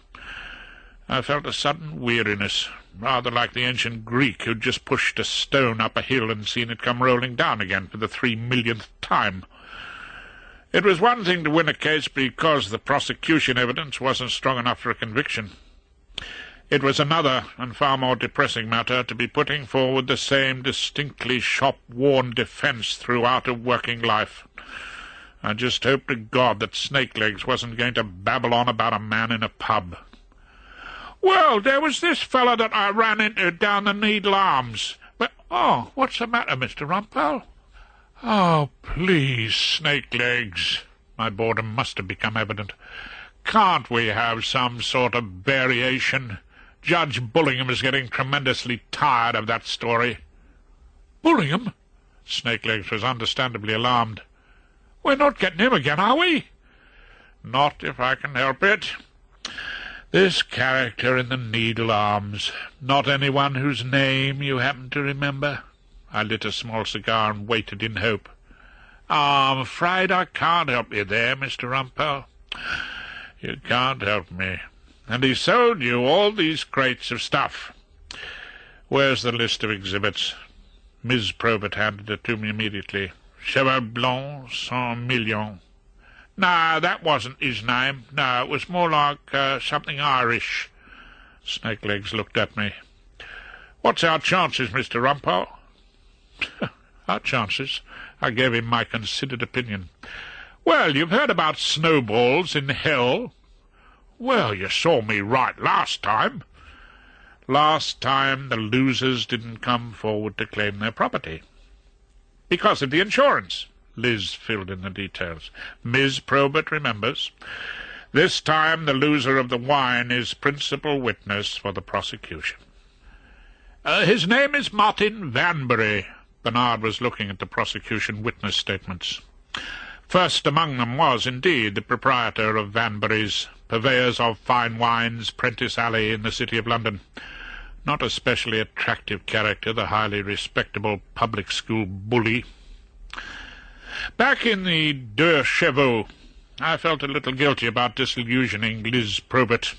I felt a sudden weariness, rather like the ancient Greek who'd just pushed a stone up a hill and seen it come rolling down again for the 3,000,000th time. It was one thing to win a case because the prosecution evidence wasn't strong enough for a conviction. It was another and far more depressing matter to be putting forward the same distinctly shop-worn defence throughout a working life. I just hoped to God that Snakelegs wasn't going to babble on about a man in a pub. "Well, there was this fellow that I ran into down the Needle Arms. But, what's the matter, Mr. Rumpole?" "Oh, please, Snakelegs." My boredom must have become evident. "Can't we have some sort of variation? Judge Bullingham is getting tremendously tired of that story." "Bullingham?" Snakelegs was understandably alarmed. "We're not getting him again, are we?" "Not if I can help it. This character in the Needle Arms. Not anyone whose name you happen to remember?" I lit a small cigar and waited in hope. "I'm afraid I can't help you there, Mr. Rumpole." "You can't help me. And he sold you all these crates of stuff. Where's the list of exhibits?" Miss Probert handed it to me immediately. "Cheval Blanc, Saint-Emilion." "No, that wasn't his name. No, it was more like something Irish." Snakelegs looked at me. "What's our chances, Mr. Rumpole?" "Our chances?" I gave him my considered opinion. "Well, you've heard about snowballs in hell." "Well, you saw me right last time." "Last time the losers didn't come forward to claim their property." "Because of the insurance." Liz filled in the details. Miss Probert remembers. This time the loser of the wine is principal witness for the prosecution. His name is Martin Vanbury." Bernard was looking at the prosecution witness statements. First among them was, indeed, the proprietor of Vanbury's, purveyors of fine wines, Prentice Alley in the city of London. Not a specially attractive character, the highly respectable public school bully. Back in the Deux Chevaux, I felt a little guilty about disillusioning Liz Probert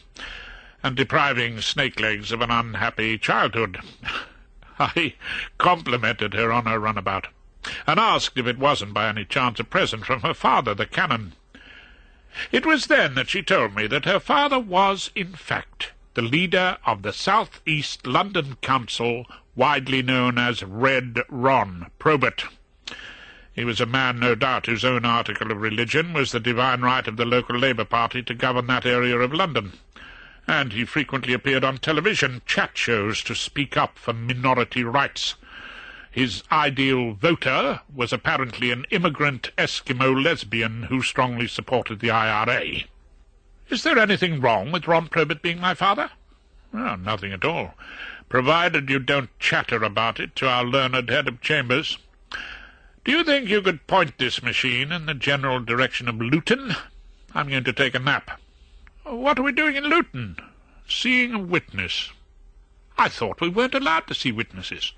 and depriving Snakelegs of an unhappy childhood. I complimented her on her runabout, and asked if it wasn't by any chance a present from her father, the canon. It was then that she told me that her father was, in fact, the leader of the South East London Council, widely known as Red Ron Probert. He was a man, no doubt, whose own article of religion was the divine right of the local Labour Party to govern that area of London, and he frequently appeared on television chat shows to speak up for minority rights. His ideal voter was apparently an immigrant Eskimo lesbian who strongly supported the IRA. Is there anything wrong with Ron Probert being my father? Oh, nothing at all, provided you don't chatter about it to our learned head of chambers. Do you think you could point this machine in the general direction of Luton? I'm going to take a nap. What are we doing in Luton? Seeing a witness. I thought we weren't allowed to see witnesses.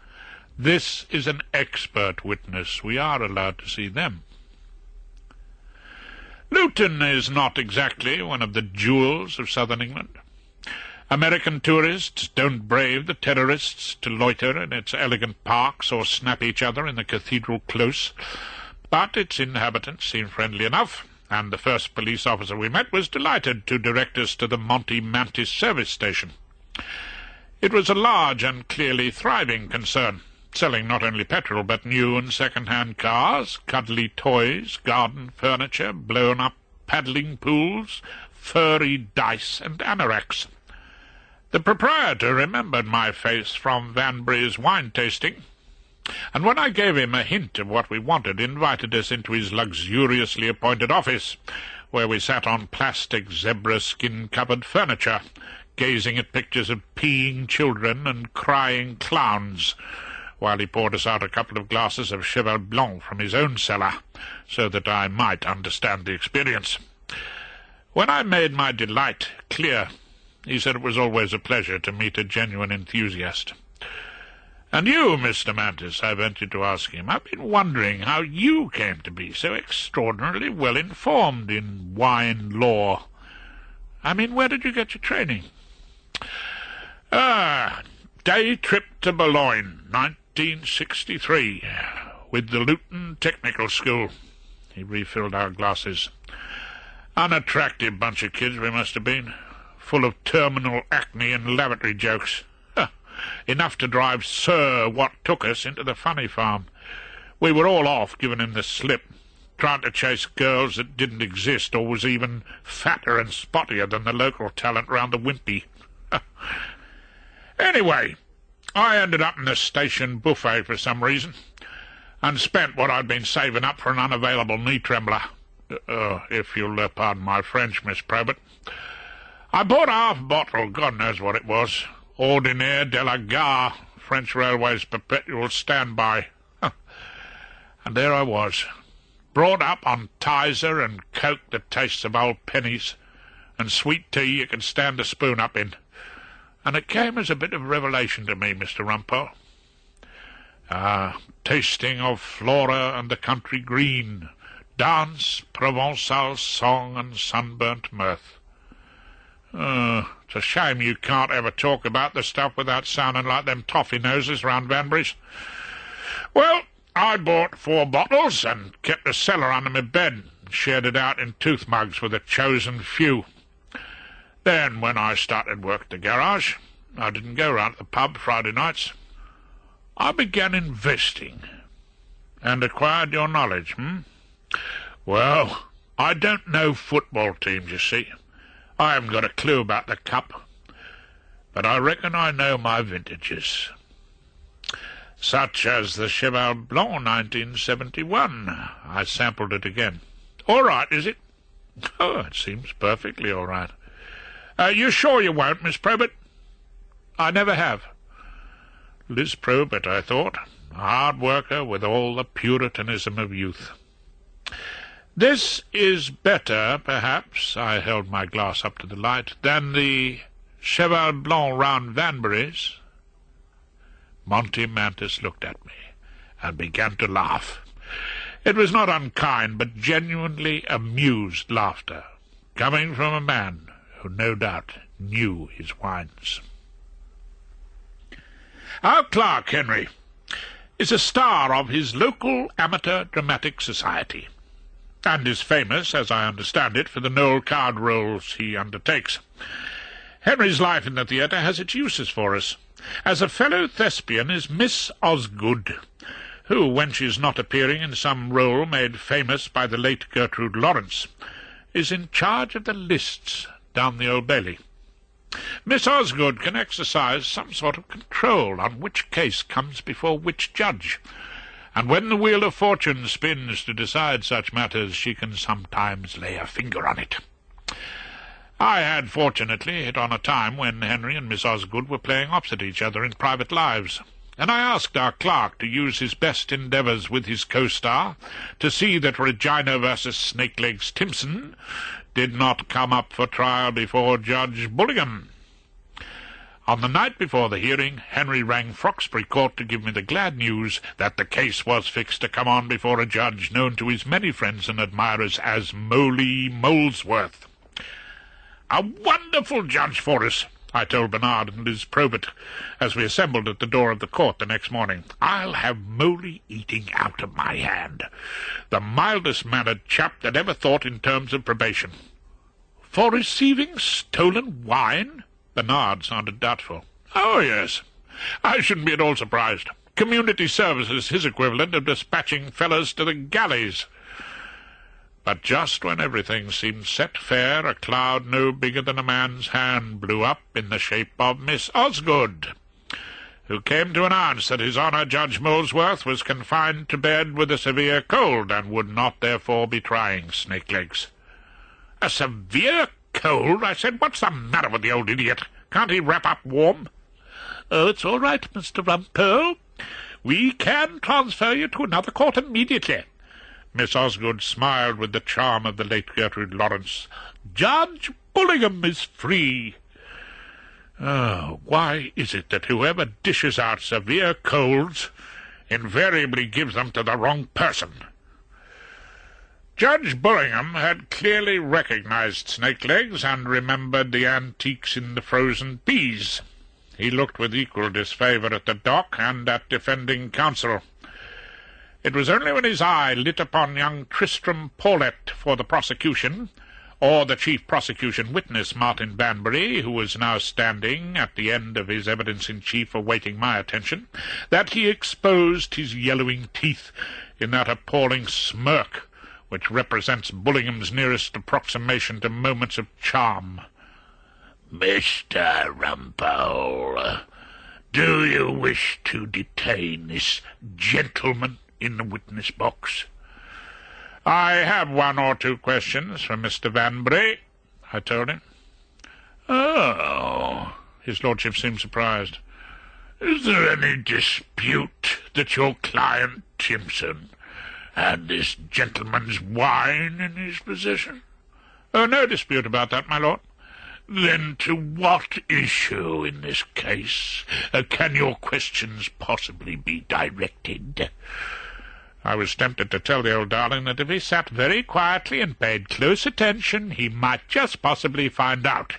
This is an expert witness. We are allowed to see them. Luton is not exactly one of the jewels of southern England. American tourists don't brave the terrorists to loiter in its elegant parks or snap each other in the cathedral close, but its inhabitants seem friendly enough, and the first police officer we met was delighted to direct us to the Monty Mantis service station. It was a large and clearly thriving concern, selling not only petrol but new and second-hand cars, cuddly toys, garden furniture, blown-up paddling pools, furry dice and anoraks. The proprietor remembered my face from Vanbury's wine tasting, and when I gave him a hint of what we wanted, invited us into his luxuriously appointed office, where we sat on plastic zebra-skin-covered furniture, gazing at pictures of peeing children and crying clowns, while he poured us out a couple of glasses of Cheval Blanc from his own cellar, so that I might understand the experience. When I made my delight clear, he said it was always a pleasure to meet a genuine enthusiast. "And you, Mr. Mantis," I ventured to ask him, "I've been wondering how you came to be so extraordinarily well informed in wine lore. I mean, where did you get your training?" Day trip to Boulogne, 1963, with the Luton Technical School." He refilled our glasses. "Unattractive bunch of kids we must have been, full of terminal acne and lavatory jokes. Enough to drive Sir What Took Us into the funny farm. We were all off, giving him the slip, trying to chase girls that didn't exist or was even fatter and spottier than the local talent round the Wimpy. Anyway, I ended up in the station buffet for some reason, and spent what I'd been saving up for an unavailable knee-trembler. If you'll pardon my French, Miss Probert. I bought a half-bottle, God knows what it was, Ordinaire de la Gare, French Railway's perpetual standby. And there I was, brought up on Tizer and Coke that tastes of old pennies, and sweet tea you can stand a spoon up in. And it came as a bit of revelation to me, Mr. Rumpole. Tasting of flora and the country green, dance, Provençal song and sunburnt mirth. It's a shame you can't ever talk about the stuff without sounding like them toffee noses round Vanbury's. Well, I bought 4 bottles and kept a cellar under my bed and shared it out in tooth mugs with a chosen few. Then, when I started work at the garage, I didn't go round to the pub Friday nights. I began investing and acquired your knowledge, Well, I don't know football teams, you see. I haven't got a clue about the cup, but I reckon I know my vintages. Such as the Cheval Blanc 1971. I sampled it again. All right, is it? Oh, it seems perfectly all right. You sure you won't, Miss Probert? I never have. Liz Probert, I thought, a hard worker with all the puritanism of youth. This is better, perhaps, I held my glass up to the light, than the Cheval Blanc round Vanbury's. Monty Mantis looked at me and began to laugh. It was not unkind, but genuinely amused laughter, coming from a man who no doubt knew his wines. Our clerk, Henry, is a star of his local amateur dramatic society, and is famous, as I understand it, for the Noel card roles he undertakes. Henry's life in the theatre has its uses for us. As a fellow thespian is Miss Osgood, who, when she is not appearing in some role made famous by the late Gertrude Lawrence, is in charge of the lists down the Old Bailey. Miss Osgood can exercise some sort of control on which case comes before which judge, and when the wheel of fortune spins to decide such matters, she can sometimes lay a finger on it. I had fortunately hit on a time when Henry and Miss Osgood were playing opposite each other in private lives, and I asked our clerk to use his best endeavours with his co-star to see that Regina versus Snakelegs Timpson did not come up for trial before Judge Bullingham. On the night before the hearing, Henry rang Froxbury Court to give me the glad news that the case was fixed to come on before a judge known to his many friends and admirers as Moly Molesworth. "A wonderful judge for us," I told Bernard and Liz Probert as we assembled at the door of the court the next morning. "I'll have Moly eating out of my hand. The mildest-mannered chap that ever thought in terms of probation." "For receiving stolen wine?" Bernard sounded doubtful. "Oh, yes. I shouldn't be at all surprised. Community service is his equivalent of dispatching fellows to the galleys." But just when everything seemed set fair, a cloud no bigger than a man's hand blew up in the shape of Miss Osgood, who came to announce that His Honour Judge Molesworth was confined to bed with a severe cold, and would not therefore be trying Snakelegs. "A severe cold?" I said. "What's the matter with the old idiot? Can't he wrap up warm?" "Oh, it's all right, Mr. Rumpole. We can transfer you to another court immediately." Miss Osgood smiled with the charm of the late Gertrude Lawrence. "Judge Bullingham is free." Oh, why is it that whoever dishes out severe colds invariably gives them to the wrong person? Judge Bullingham had clearly recognized Snakelegs and remembered the antiques in the frozen peas. He looked with equal disfavour at the dock and at defending counsel. It was only when his eye lit upon young Tristram Paulet for the prosecution, or the chief prosecution witness, Martin Banbury, who was now standing at the end of his evidence-in-chief awaiting my attention, that he exposed his yellowing teeth in that appalling smirk which represents Bullingham's nearest approximation to moments of charm. "Mr. Rumpole, do you wish to detain this gentleman in the witness box?" "I have one or two questions for Mr. Banbury," I told him. "Oh," his lordship seemed surprised. "Is there any dispute that your client Timpson had this gentleman's wine in his possession?" "Oh, no dispute about that, my lord." "Then to what issue in this case can your questions possibly be directed?" I was tempted to tell the old darling that if he sat very quietly and paid close attention, he might just possibly find out.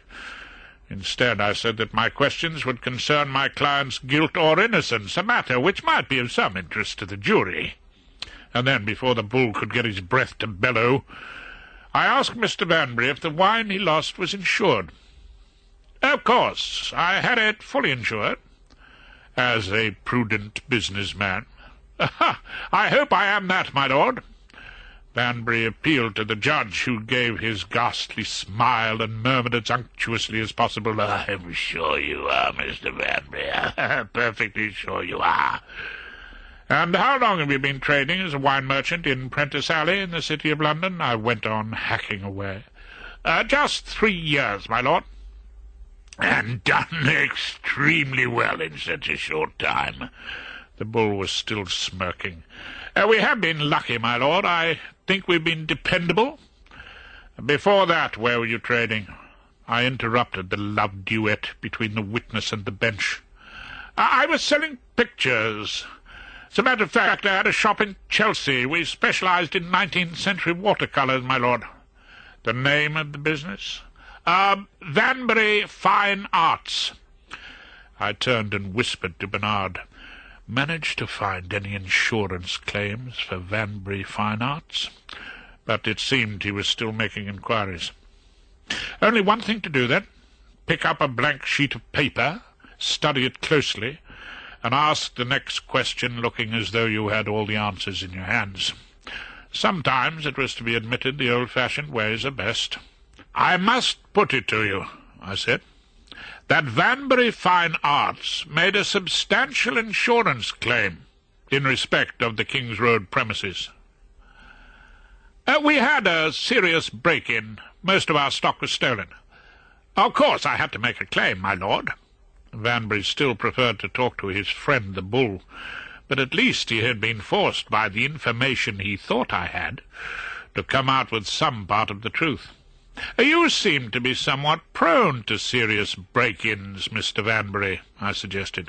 Instead, I said that my questions would concern my client's guilt or innocence, a matter which might be of some interest to the jury. And then, before the bull could get his breath to bellow, I asked Mr. Banbury if the wine he lost was insured. "Of course, I had it fully insured, as a prudent businessman." "I hope I am that, my lord." Banbury appealed to the judge, who gave his ghastly smile and murmured as unctuously as possible, "I'm sure you are, Mr. Banbury. Perfectly sure you are." "And how long have you been trading as a wine merchant in Prentice Alley in the City of London?" I went on, hacking away. "Just 3 years, my lord." "And done extremely well in such a short time." The bull was still smirking. "We have been lucky, my lord. I think we've been dependable." "Before that, where were you trading?" I interrupted the love duet between the witness and the bench. "I was selling pictures. As a matter of fact, I had a shop in Chelsea. We specialized in 19th century watercolours, my lord." "The name of the business?" "Vanbury Fine Arts." I turned and whispered to Bernard. "Managed to find any insurance claims for Vanbury Fine Arts?" But it seemed he was still making inquiries. "Only one thing to do, then. Pick up a blank sheet of paper, study it closely, and ask the next question looking as though you had all the answers in your hands. Sometimes, it was to be admitted, the old-fashioned ways are best." "I must put it to you," I said, "that Vanbury Fine Arts made a substantial insurance claim in respect of the King's Road premises." "We had a serious break-in. Most of our stock was stolen." "Of course I had to make a claim, my lord." Vanbury still preferred to talk to his friend the bull, but at least he had been forced by the information he thought I had to come out with some part of the truth. "You seem to be somewhat prone to serious break-ins, Mr. Vanbury," I suggested,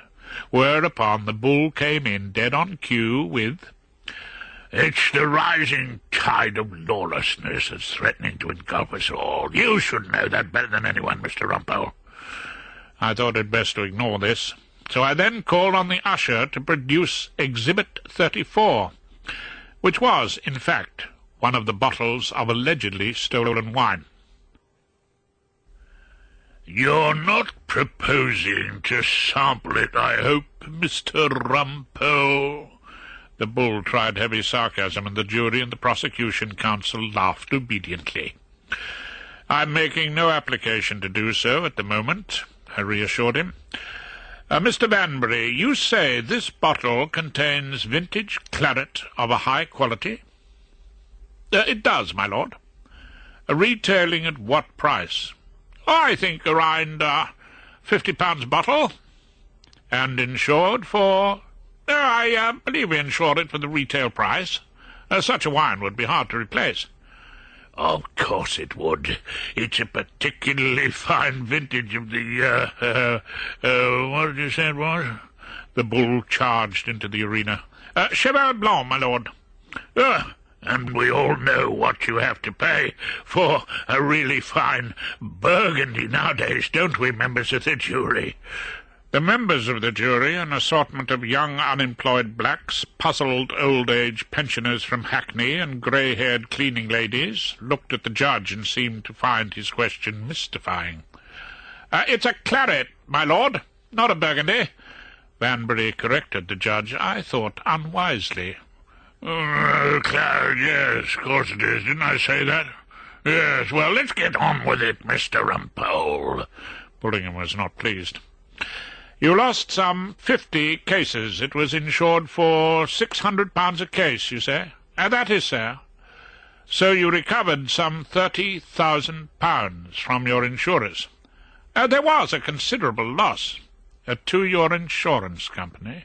whereupon the bull came in dead on cue with, "It's the rising tide of lawlessness that's threatening to engulf us all. You should know that better than anyone, Mr. Rumpole." I thought it best to ignore this, so I then called on the usher to produce Exhibit 34, which was, in fact, one of the bottles of allegedly stolen wine. "You're not proposing to sample it, I hope, Mr. Rumpole?" The bull tried heavy sarcasm, and the jury and the prosecution counsel laughed obediently. "I'm making no application to do so at the moment," I reassured him. "Mr. Vanbury, you say this bottle contains vintage claret of a high quality?" "It does, my lord." "Retailing at what price?" "I think around £50 a bottle." "And insured for—" I believe we insured it for the retail price. Such a wine would be hard to replace." "Of course it would. It's a particularly fine vintage of the, what did you say it was?" The bull charged into the arena. "Cheval Blanc, my lord." And we all know what you have to pay for a really fine Burgundy nowadays, don't we, members of the jury?" The members of the jury, an assortment of young unemployed blacks, puzzled old-age pensioners from Hackney, and grey-haired cleaning ladies, looked at the judge and seemed to find his question mystifying. "It's a claret, my lord, not a Burgundy," Vanbury corrected the judge, I thought unwisely. "Claret, yes, of course it is. Didn't I say that? Yes, well, let's get on with it, Mr. Rumpole." Bullingham was not pleased. "You lost some 50 cases. It was insured for £600 a case, you say?" "That is, sir." "So you recovered some £30,000 from your insurers?" "There was a considerable loss to your insurance company."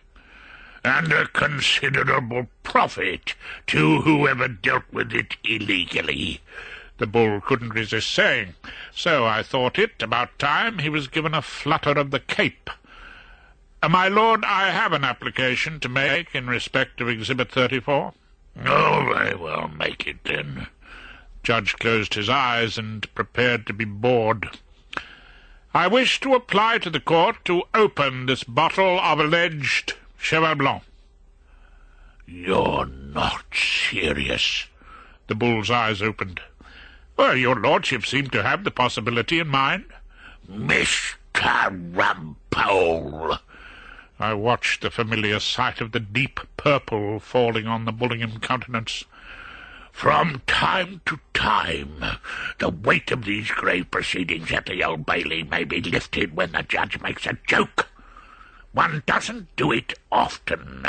"And a considerable profit to whoever dealt with it illegally," the bull couldn't resist saying. So I thought it about time he was given a flutter of the cape. "My lord, I have an application to make in respect of Exhibit 34. "Oh, very well, make it, then." Judge closed his eyes and prepared to be bored. "I wish to apply to the court to open this bottle of alleged Cheval Blanc." "You're not serious?" The bull's eyes opened. "Well, your lordship seemed to have the possibility in mind." "Mr. Rumpole!" I watched the familiar sight of the deep purple falling on the Bullingham countenance. "From time to time, the weight of these grave proceedings at the Old Bailey may be lifted when the judge makes a joke. One doesn't do it often.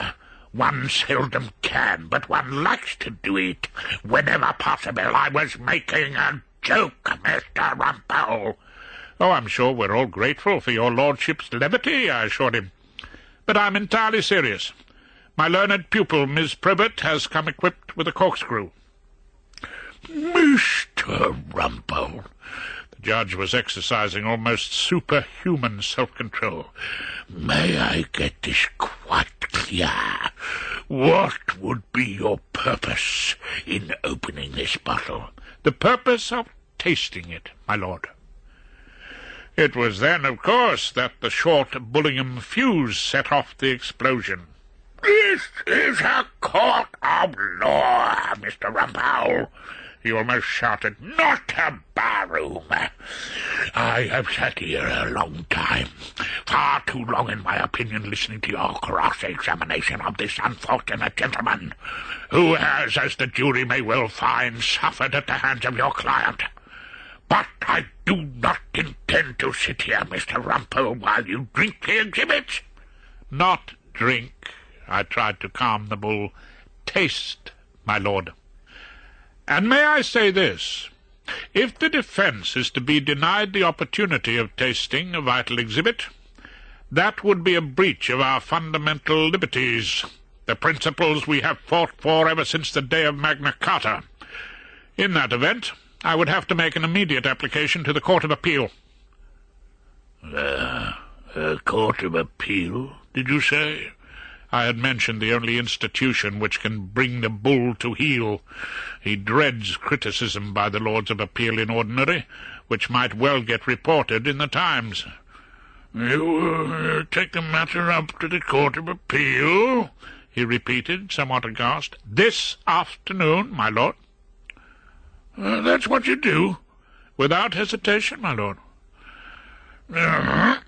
One seldom can, but one likes to do it whenever possible. I was making a joke, Mr. Rumpole. Oh, I'm sure we're all grateful for your lordship's levity, I assured him. But I'm entirely serious. My learned pupil, Miss Probert, has come equipped with a corkscrew. Mr. Rumpole. The judge was exercising almost superhuman self-control. May I get this quite clear? What would be your purpose in opening this bottle? The purpose of tasting it, my lord. It was then, of course, that the short Bullingham fuse set off the explosion. This is a court of law, Mr. Rumpole, he almost shouted, not a barroom. I have sat here a long time, far too long in my opinion, listening to your cross-examination of this unfortunate gentleman, who has, as the jury may well find, suffered at the hands of your client. But I do not intend to sit here, Mr. Rumpole, while you drink the exhibits. Not drink, I tried to calm the bull. Taste, my lord. And may I say this? If the defence is to be denied the opportunity of tasting a vital exhibit, that would be a breach of our fundamental liberties, the principles we have fought for ever since the day of Magna Carta. In that event, I would have to make an immediate application to the Court of Appeal. Court of Appeal, did you say? I had mentioned the only institution which can bring the bull to heel. He dreads criticism by the Lords of Appeal in ordinary, which might well get reported in the Times. You take the matter up to the Court of Appeal? He repeated, somewhat aghast. This afternoon, my lord. That's what you do? Without hesitation, my lord. Well,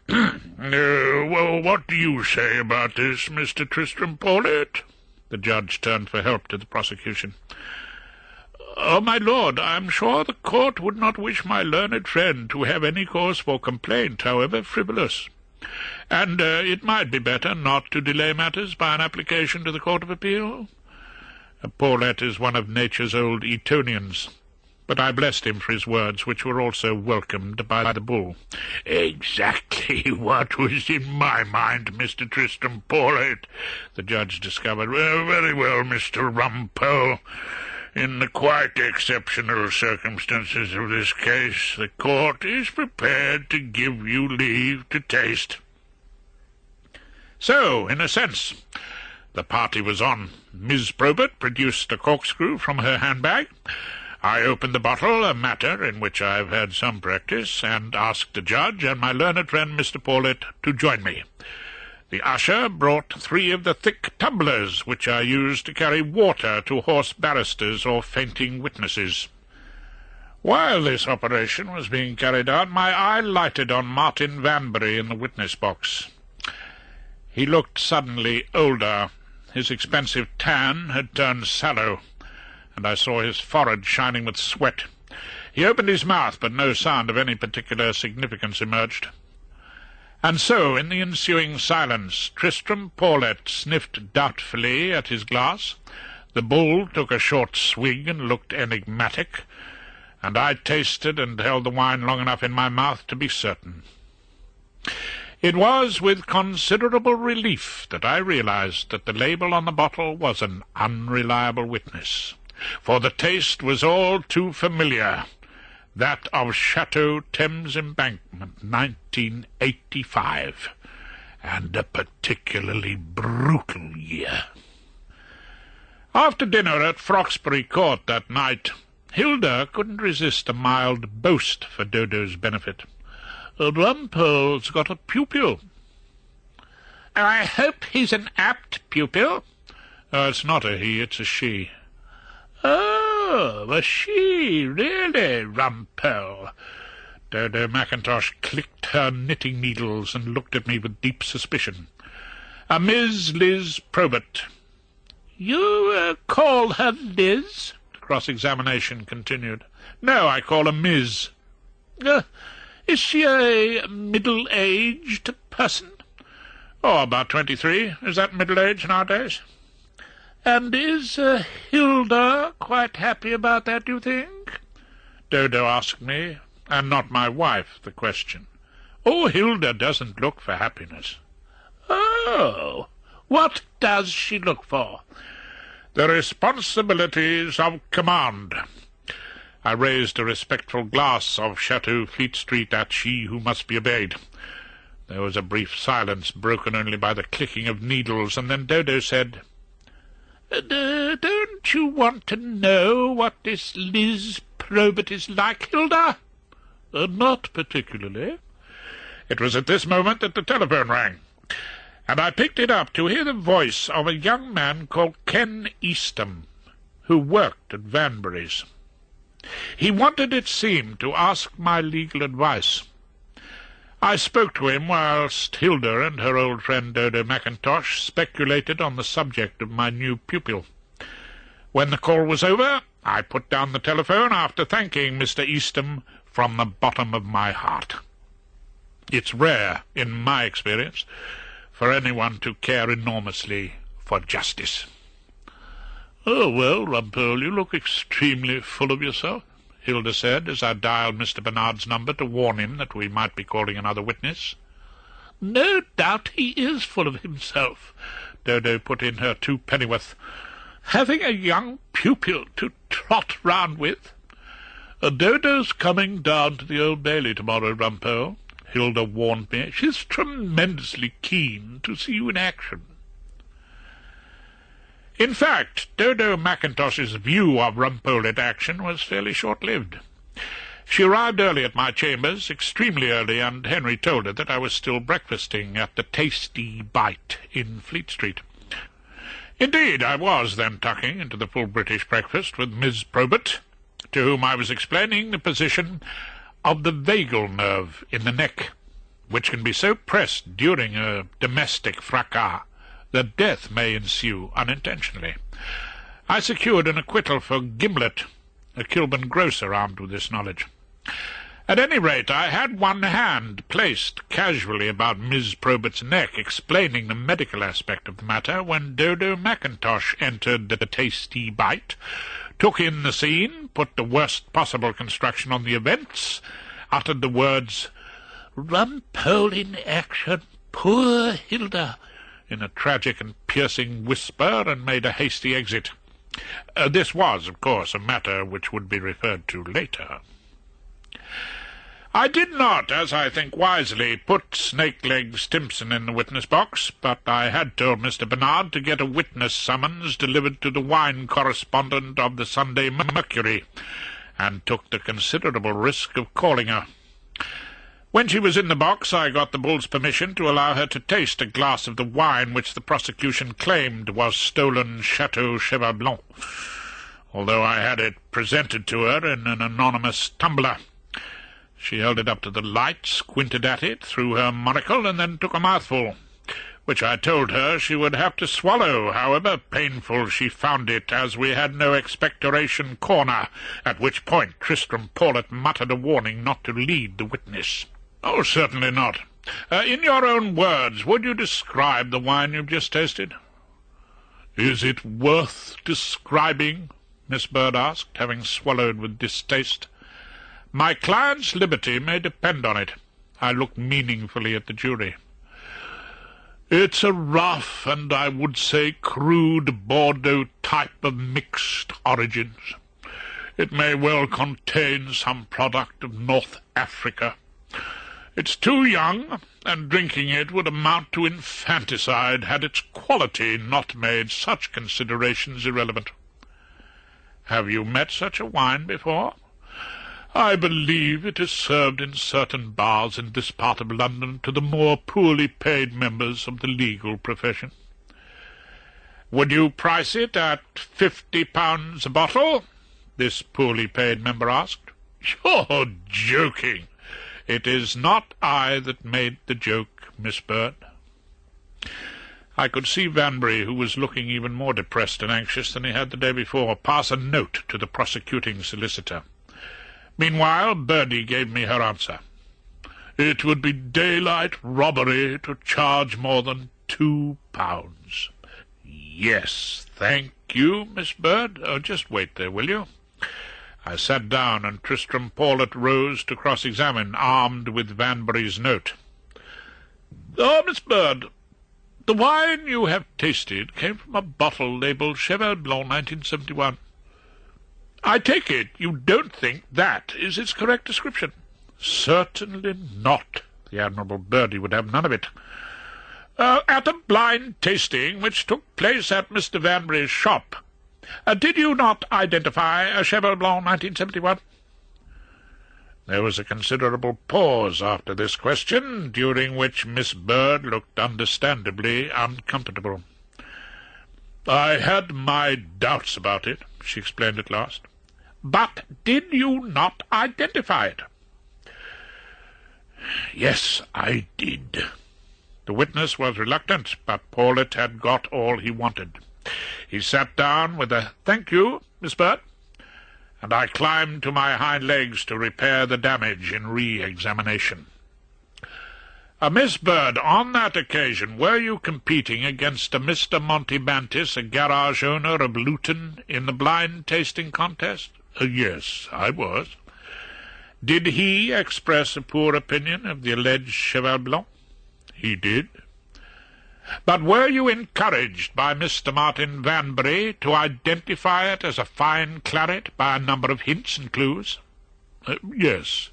what do you say about this, Mr. Tristram Paulet? The judge turned for help to the prosecution. Oh, my lord, I am sure the court would not wish my learned friend to have any cause for complaint, however frivolous. And it might be better not to delay matters by an application to the Court of Appeal. Paulet is one of nature's old Etonians, but I blessed him for his words, which were also welcomed by the bull. Exactly what was in my mind, Mr. Tristram Paulet, the judge discovered. Well, very well, Mr. Rumpole. In the quite exceptional circumstances of this case, the court is prepared to give you leave to taste. So, in a sense, the party was on. Miss Probert produced a corkscrew from her handbag. I opened the bottle, a matter in which I have had some practice, and asked the judge and my learned friend Mr. Paulet to join me. The usher brought 3 of the thick tumblers which I used to carry water to hoarse barristers or fainting witnesses. While this operation was being carried out, my eye lighted on Martin Vanbury in the witness box. He looked suddenly older. His expensive tan had turned sallow, and I saw his forehead shining with sweat. He opened his mouth, but no sound of any particular significance emerged. And so, in the ensuing silence, Tristram Paulet sniffed doubtfully at his glass, the bull took a short swig and looked enigmatic, and I tasted and held the wine long enough in my mouth to be certain. It was with considerable relief that I realized that the label on the bottle was an unreliable witness, for the taste was all too familiar, that of Chateau Thames Embankment, 1985, and a particularly brutal year. After dinner at Froxbury Court that night, Hilda couldn't resist a mild boast for Dodo's benefit. Rumpole's got a pupil. I hope he's an apt pupil. It's not a he, it's a she. Oh, a she, really, Rumpole? Dodo Mackintosh clicked her knitting needles and looked at me with deep suspicion. Miss Liz Probert. You call her Liz? The cross-examination continued. No, I call her Ms. Is she a middle-aged person? Oh, about 23. Is that middle age nowadays? "And is Hilda quite happy about that, do you think?" Dodo asked me, and not my wife, the question. "Oh, Hilda doesn't look for happiness." "Oh, what does she look for?" "The responsibilities of command." I raised a respectful glass of Chateau Fleet Street at she who must be obeyed. There was a brief silence, broken only by the clicking of needles, and then Dodo said, "Don't you want to know what this Liz Probert is like, Hilda?" "Not particularly." It was at this moment that the telephone rang, and I picked it up to hear the voice of a young man called Ken Eastham, who worked at Vanbury's. He wanted, it seemed, to ask my legal advice. I spoke to him whilst Hilda and her old friend Dodo Mackintosh speculated on the subject of my new pupil. When the call was over, I put down the telephone after thanking Mr. Eastham from the bottom of my heart. It's rare, in my experience, for anyone to care enormously for justice. "Oh, well, Rumpole, you look extremely full of yourself," Hilda said, as I dialed Mr. Bernard's number to warn him that we might be calling another witness. "No doubt he is full of himself," Dodo put in her 2 pennyworth. "Having a young pupil to trot round with." "Dodo's coming down to the Old Bailey tomorrow, Rumpole," Hilda warned me. "She's tremendously keen to see you in action." In fact, Dodo Mackintosh's view of Rumpole in action was fairly short-lived. She arrived early at my chambers, extremely early, and Henry told her that I was still breakfasting at the Tasty Bite in Fleet Street. Indeed, I was then tucking into the full British breakfast with Miss Probert, to whom I was explaining the position of the vagal nerve in the neck, which can be so pressed during a domestic fracas that death may ensue unintentionally. I secured an acquittal for Gimlet, a Kilburn grocer armed with this knowledge. At any rate, I had one hand placed casually about Miss Probert's neck, explaining the medical aspect of the matter, when Dodo Mackintosh entered the Tasty Bite, took in the scene, put the worst possible construction on the events, uttered the words, "Rumpole in action, poor Hilda," in a tragic and piercing whisper, and made a hasty exit. This was, of course, a matter which would be referred to later. I did not, as I think wisely, put Snake-Leg Stimpson in the witness box, but I had told Mr. Bernard to get a witness summons delivered to the wine correspondent of the Sunday Mercury, and took the considerable risk of calling her. When she was in the box, I got the bull's permission to allow her to taste a glass of the wine which the prosecution claimed was stolen Chateau Cheval Blanc, although I had it presented to her in an anonymous tumbler. She held it up to the light, squinted at it through her monocle, and then took a mouthful, which I told her she would have to swallow, however painful she found it, as we had no expectoration corner, at which point Tristram Paulet muttered a warning not to lead the witness. "Oh, certainly not. In your own words, would you describe the wine you've just tasted?" "Is it worth describing?" Miss Bird asked, having swallowed with distaste. "My client's liberty may depend on it." I looked meaningfully at the jury. "It's a rough and, I would say, crude Bordeaux type of mixed origins. It may well contain some product of North Africa. It's too young, and drinking it would amount to infanticide had its quality not made such considerations irrelevant." "Have you met such a wine before?" "I believe it is served in certain bars in this part of London to the more poorly paid members of the legal profession." "Would you price it at £50 a bottle?" this poorly paid member asked. "You're joking." "It is not I that made the joke, Miss Bird." I could see Vanbury, who was looking even more depressed and anxious than he had the day before, pass a note to the prosecuting solicitor. Meanwhile, Birdie gave me her answer. "It would be daylight robbery to charge more than £2. Yes, thank you, Miss Bird. Oh, just wait there, will you? I sat down, and Tristram Paulet rose to cross-examine, armed with Vanbury's note. "Oh, Miss Bird, the wine you have tasted came from a bottle labelled Cheval Blanc 1971. I take it you don't think that is its correct description?" "Certainly not. The Admirable Birdie would have none of it." At a blind tasting which took place at Mr. Vanbury's shop, did you not identify a Cheval Blanc 1971? There was a considerable pause after this question, during which Miss Bird looked understandably uncomfortable. "I had my doubts about it," she explained at last. "But did you not identify it?" "Yes, I did." The witness was reluctant, but Paulet had got all he wanted. He sat down with a "Thank you, Miss Bird," and I climbed to my hind legs to repair the damage in re-examination. Miss Bird, on that occasion, were you competing against a Mr. Montimantis, a garage owner of Luton, in the blind tasting contest? Yes, I was. Did he express a poor opinion of the alleged Cheval Blanc? He did. But were you encouraged by Mr. Martin Vanbury to identify it as a fine claret by a number of hints and clues? Yes,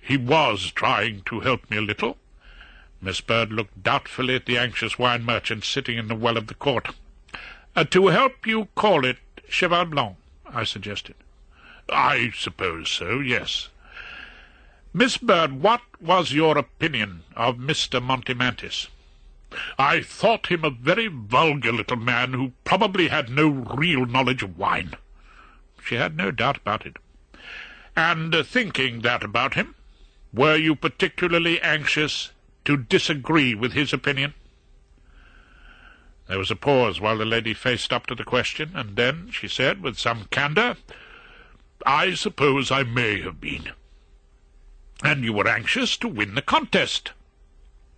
he was trying to help me a little. Miss Bird looked doubtfully at the anxious wine merchant sitting in the well of the court. To help you call it Cheval Blanc, I suggested. I suppose so, yes. Miss Bird, what was your opinion of Mr. Montimantis? I thought him a very vulgar little man who probably had no real knowledge of wine. She had no doubt about it. And thinking that about him, were you particularly anxious to disagree with his opinion? There was a pause while the lady faced up to the question, and then she said with some candour, I suppose I may have been. And you were anxious to win the contest.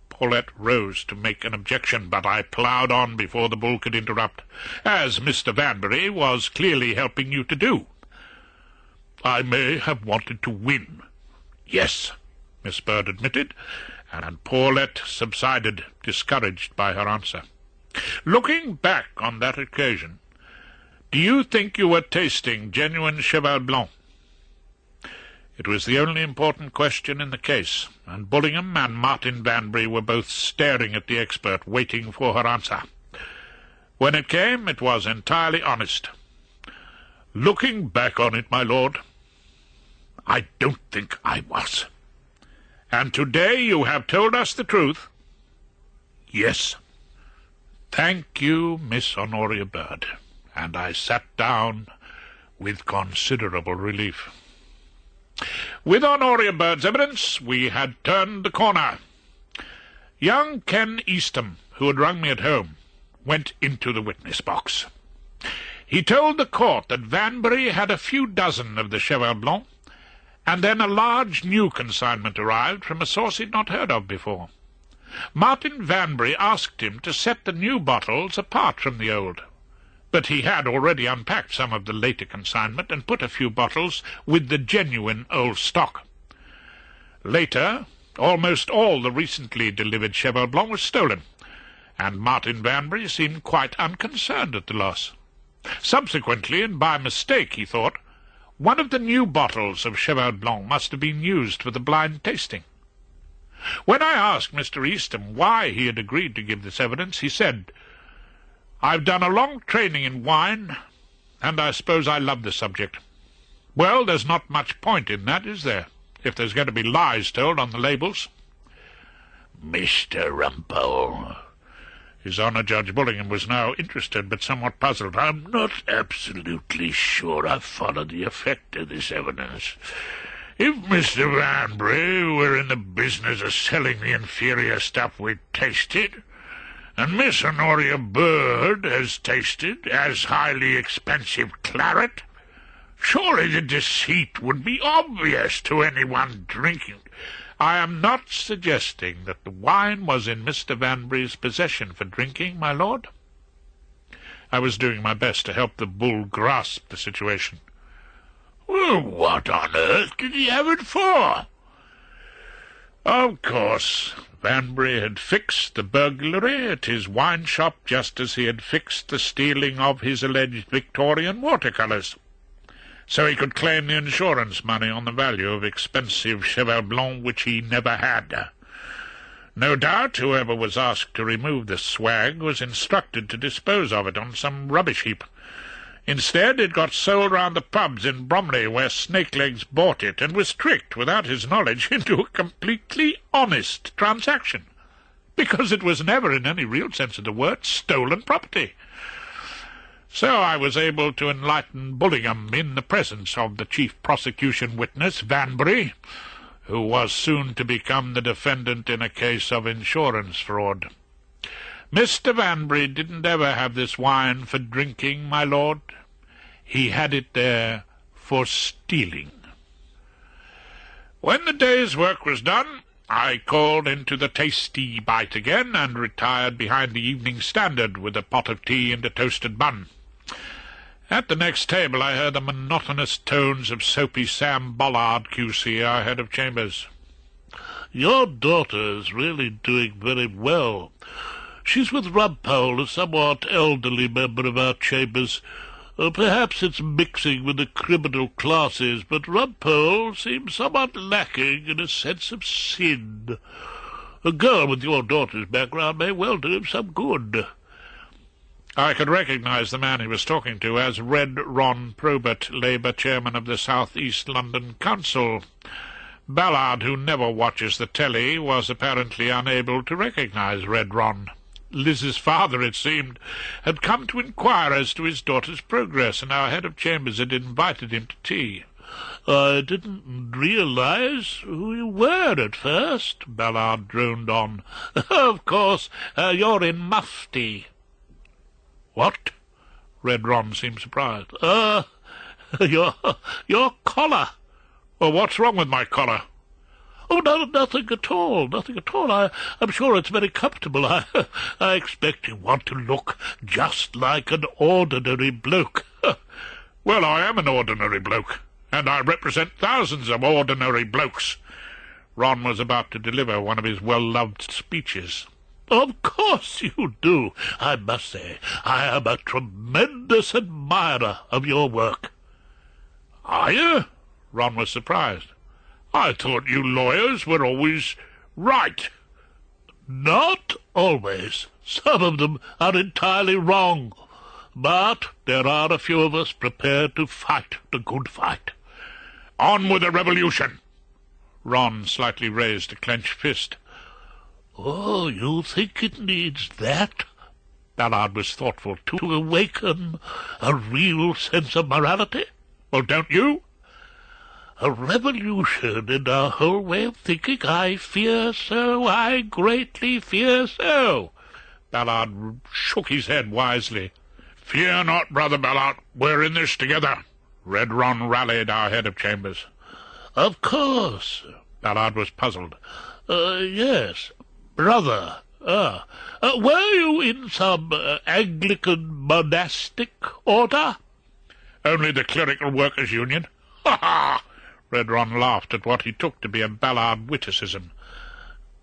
Paulet rose to make an objection, but I ploughed on before the bull could interrupt, as Mr. Vanbury was clearly helping you to do. I may have wanted to win. Yes, Miss Bird admitted, and Paulet subsided, discouraged by her answer. Looking back on that occasion, do you think you were tasting genuine Cheval Blanc? It was the only important question in the case, and Bullingham and Martin Vanbury were both staring at the expert, waiting for her answer. When it came, it was entirely honest. Looking back on it, my lord, I don't think I was. And today you have told us the truth? Yes. Thank you, Miss Honoria Bird. And I sat down with considerable relief. With Honoria Bird's evidence, we had turned the corner. Young Ken Eastham, who had rung me at home, went into the witness box. He told the court that Vanbury had a few dozen of the Cheval Blanc, and then a large new consignment arrived from a source he'd not heard of before. Martin Vanbury asked him to set the new bottles apart from the old, but he had already unpacked some of the later consignment and put a few bottles with the genuine old stock. Later, almost all the recently delivered Cheval Blanc was stolen, and Martin Vanbury seemed quite unconcerned at the loss. Subsequently, and by mistake, he thought, one of the new bottles of Cheval Blanc must have been used for the blind tasting. When I asked Mr. Eastham why he had agreed to give this evidence, he said, I've done a long training in wine, and I suppose I love the subject. Well, there's not much point in that, is there, if there's going to be lies told on the labels? Mr. Rumpole. His Honour Judge Bullingham was now interested, but somewhat puzzled. I'm not absolutely sure I follow the effect of this evidence. If Mr. Vanbury were in the business of selling the inferior stuff we tasted, and Miss Honoria Bird has tasted as highly expensive claret, surely the deceit would be obvious to anyone drinking. I am not suggesting that the wine was in Mr. Vanbury's possession for drinking, my lord. I was doing my best to help the bull grasp the situation. "Well, what on earth did he have it for?" Of course, Banbury had fixed the burglary at his wine shop just as he had fixed the stealing of his alleged Victorian watercolours, so he could claim the insurance money on the value of expensive Cheval Blanc which he never had. No doubt whoever was asked to remove the swag was instructed to dispose of it on some rubbish heap. Instead, it got sold round the pubs in Bromley, where Snakelegs bought it, and was tricked, without his knowledge, into a completely honest transaction, because it was never, in any real sense of the word, stolen property. So I was able to enlighten Bullingham in the presence of the chief prosecution witness, Banbury, who was soon to become the defendant in a case of insurance fraud. Mr. Banbury didn't ever have this wine for drinking, my lord. He had it there for stealing. When the day's work was done, I called into the tasty bite again, and retired behind the Evening Standard with a pot of tea and a toasted bun. At the next table I heard the monotonous tones of Soapy Sam Bollard, Q.C., our head of chambers. "Your daughter's really doing very well. She's with Rumpole, a somewhat elderly member of our chambers. Perhaps it's mixing with the criminal classes, but Rumpole seems somewhat lacking in a sense of sin. A girl with your daughter's background may well do him some good." I could recognize the man he was talking to as Red Ron Probert, Labour chairman of the South East London Council. Ballard, who never watches the telly, was apparently unable to recognize Red Ron. Liz's father, it seemed, had come to inquire as to his daughter's progress, and our head of chambers had invited him to tea. "I didn't realize who you were at first," Ballard droned on. "Of course, you're in mufti." "What?" Red Ron seemed surprised. Your collar." "Well, what's wrong with my collar?" "Oh, no, nothing at all, nothing at all. I'm sure it's very comfortable. I expect you want to look just like an ordinary bloke." "Well, I am an ordinary bloke, and I represent thousands of ordinary blokes." Ron was about to deliver one of his well-loved speeches. "Of course you do. I must say, I am a tremendous admirer of your work." "Are you?" Ron was surprised. "I thought you lawyers were always right." "Not always. Some of them are entirely wrong. But there are a few of us prepared to fight the good fight." "On with the revolution!" Ron slightly raised a clenched fist. "Oh, you think it needs that?" Ballard was thoughtful. "To awaken a real sense of morality?" "Well, don't you?" "A revolution in our whole way of thinking? I fear so. I greatly fear so." Ballard shook his head wisely. "Fear not, Brother Ballard. We're in this together." Red Ron rallied our head of chambers. "Of course." Ballard was puzzled. Yes, brother. Were you in some Anglican monastic order?" "Only the Clerical Workers' Union." "Ha ha!" Red Ron laughed at what he took to be a Ballard witticism.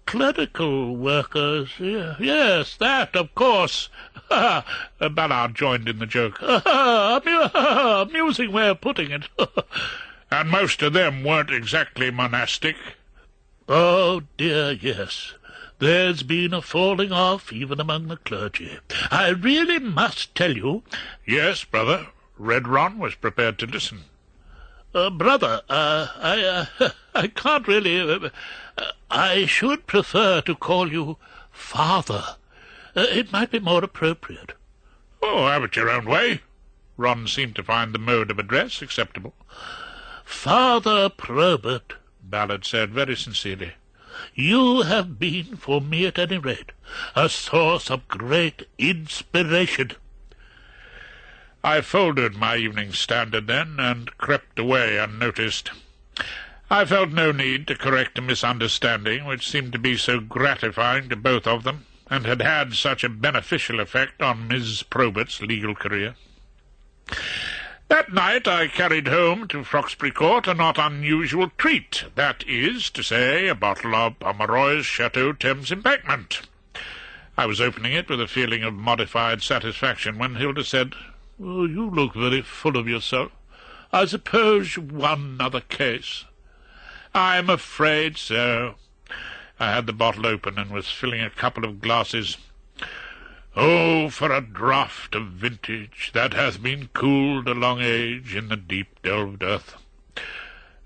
"Clerical workers, yes, that, of course." Ballard joined in the joke. Amusing way of putting it. "And most of them weren't exactly monastic." "Oh, dear, yes. There's been a falling off even among the clergy. I really must tell you—" "Yes, brother." Red Ron was prepared to listen. "Brother, I can't really... I should prefer to call you Father. It might be more appropriate." "Oh, have it your own way." Ron seemed to find the mode of address acceptable. "Father Probert," Ballard said very sincerely, "you have been, for me at any rate, a source of great inspiration." I folded my Evening Standard then, and crept away unnoticed. I felt no need to correct a misunderstanding which seemed to be so gratifying to both of them. and had had such a beneficial effect on Miss Probert's legal career. That night I carried home to Froxbury Court a not unusual treat, that is to say, a bottle of Pomeroy's Chateau Thames Embankment. I was opening it with a feeling of modified satisfaction when Hilda said, "Oh, you look very full of yourself. I suppose you won another case." "I'm afraid so." I had the bottle open and was filling a couple of glasses. "Oh, for a draught of vintage that hath been cooled a long age in the deep-delved earth."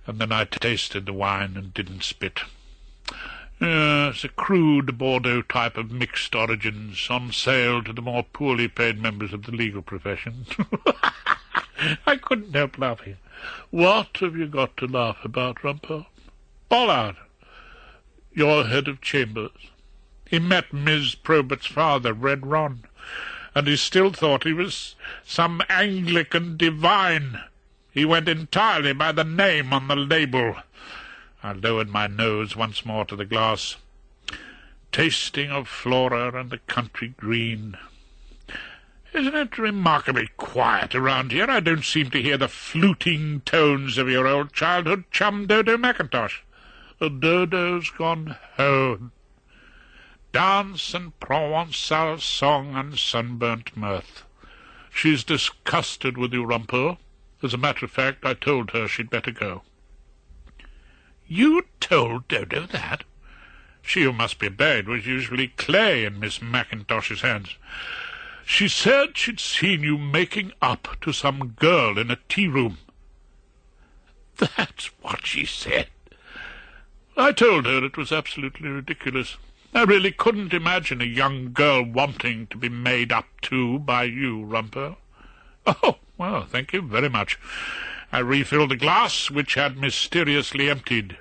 And then I tasted the wine and didn't spit. Yes, a crude Bordeaux type of mixed origins, on sale to the more poorly paid members of the legal profession. I couldn't help laughing. "What have you got to laugh about, Rumpole?" "Bollard, your head of chambers. He met Miss Probert's father, Red Ron, and he still thought he was some Anglican divine. He went entirely by the name on the label." I lowered my nose once more to the glass. "Tasting of flora and the country green. Isn't it remarkably quiet around here? I don't seem to hear the fluting tones of your old childhood chum, Dodo Mackintosh." "Dodo's gone home." "Dance and Provençal song and sunburnt mirth." "She's disgusted with you, Rumpole. As a matter of fact, I told her she'd better go." "You told Dodo that?" She who must be obeyed was usually clay in Miss Mackintosh's hands. "She said she'd seen you making up to some girl in a tea-room." "That's what she said?" "I told her it was absolutely ridiculous. I really couldn't imagine a young girl wanting to be made up to by you, Rumpole." "Oh, well, thank you very much." I refilled the glass, which had mysteriously emptied.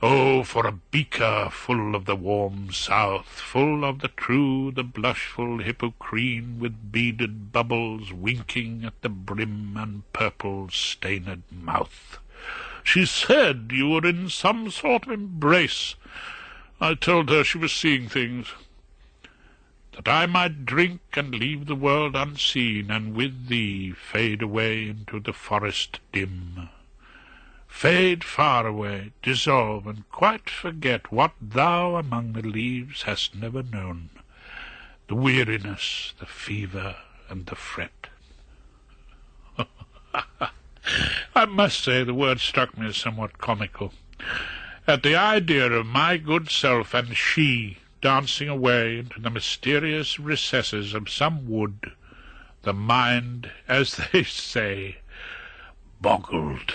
Oh, for a beaker full of the warm south, full of the true, the blushful Hippocrene, with beaded bubbles winking at the brim and purple-stained mouth. "She said you were in some sort of embrace. I told her she was seeing things." "That I might drink and leave the world unseen, and with thee fade away into the forest dim. Fade far away, dissolve, and quite forget what thou among the leaves hast never known, the weariness, the fever, and the fret." I must say the word struck me as somewhat comical. At the idea of my good self and she dancing away into the mysterious recesses of some wood, the mind, as they say, boggled.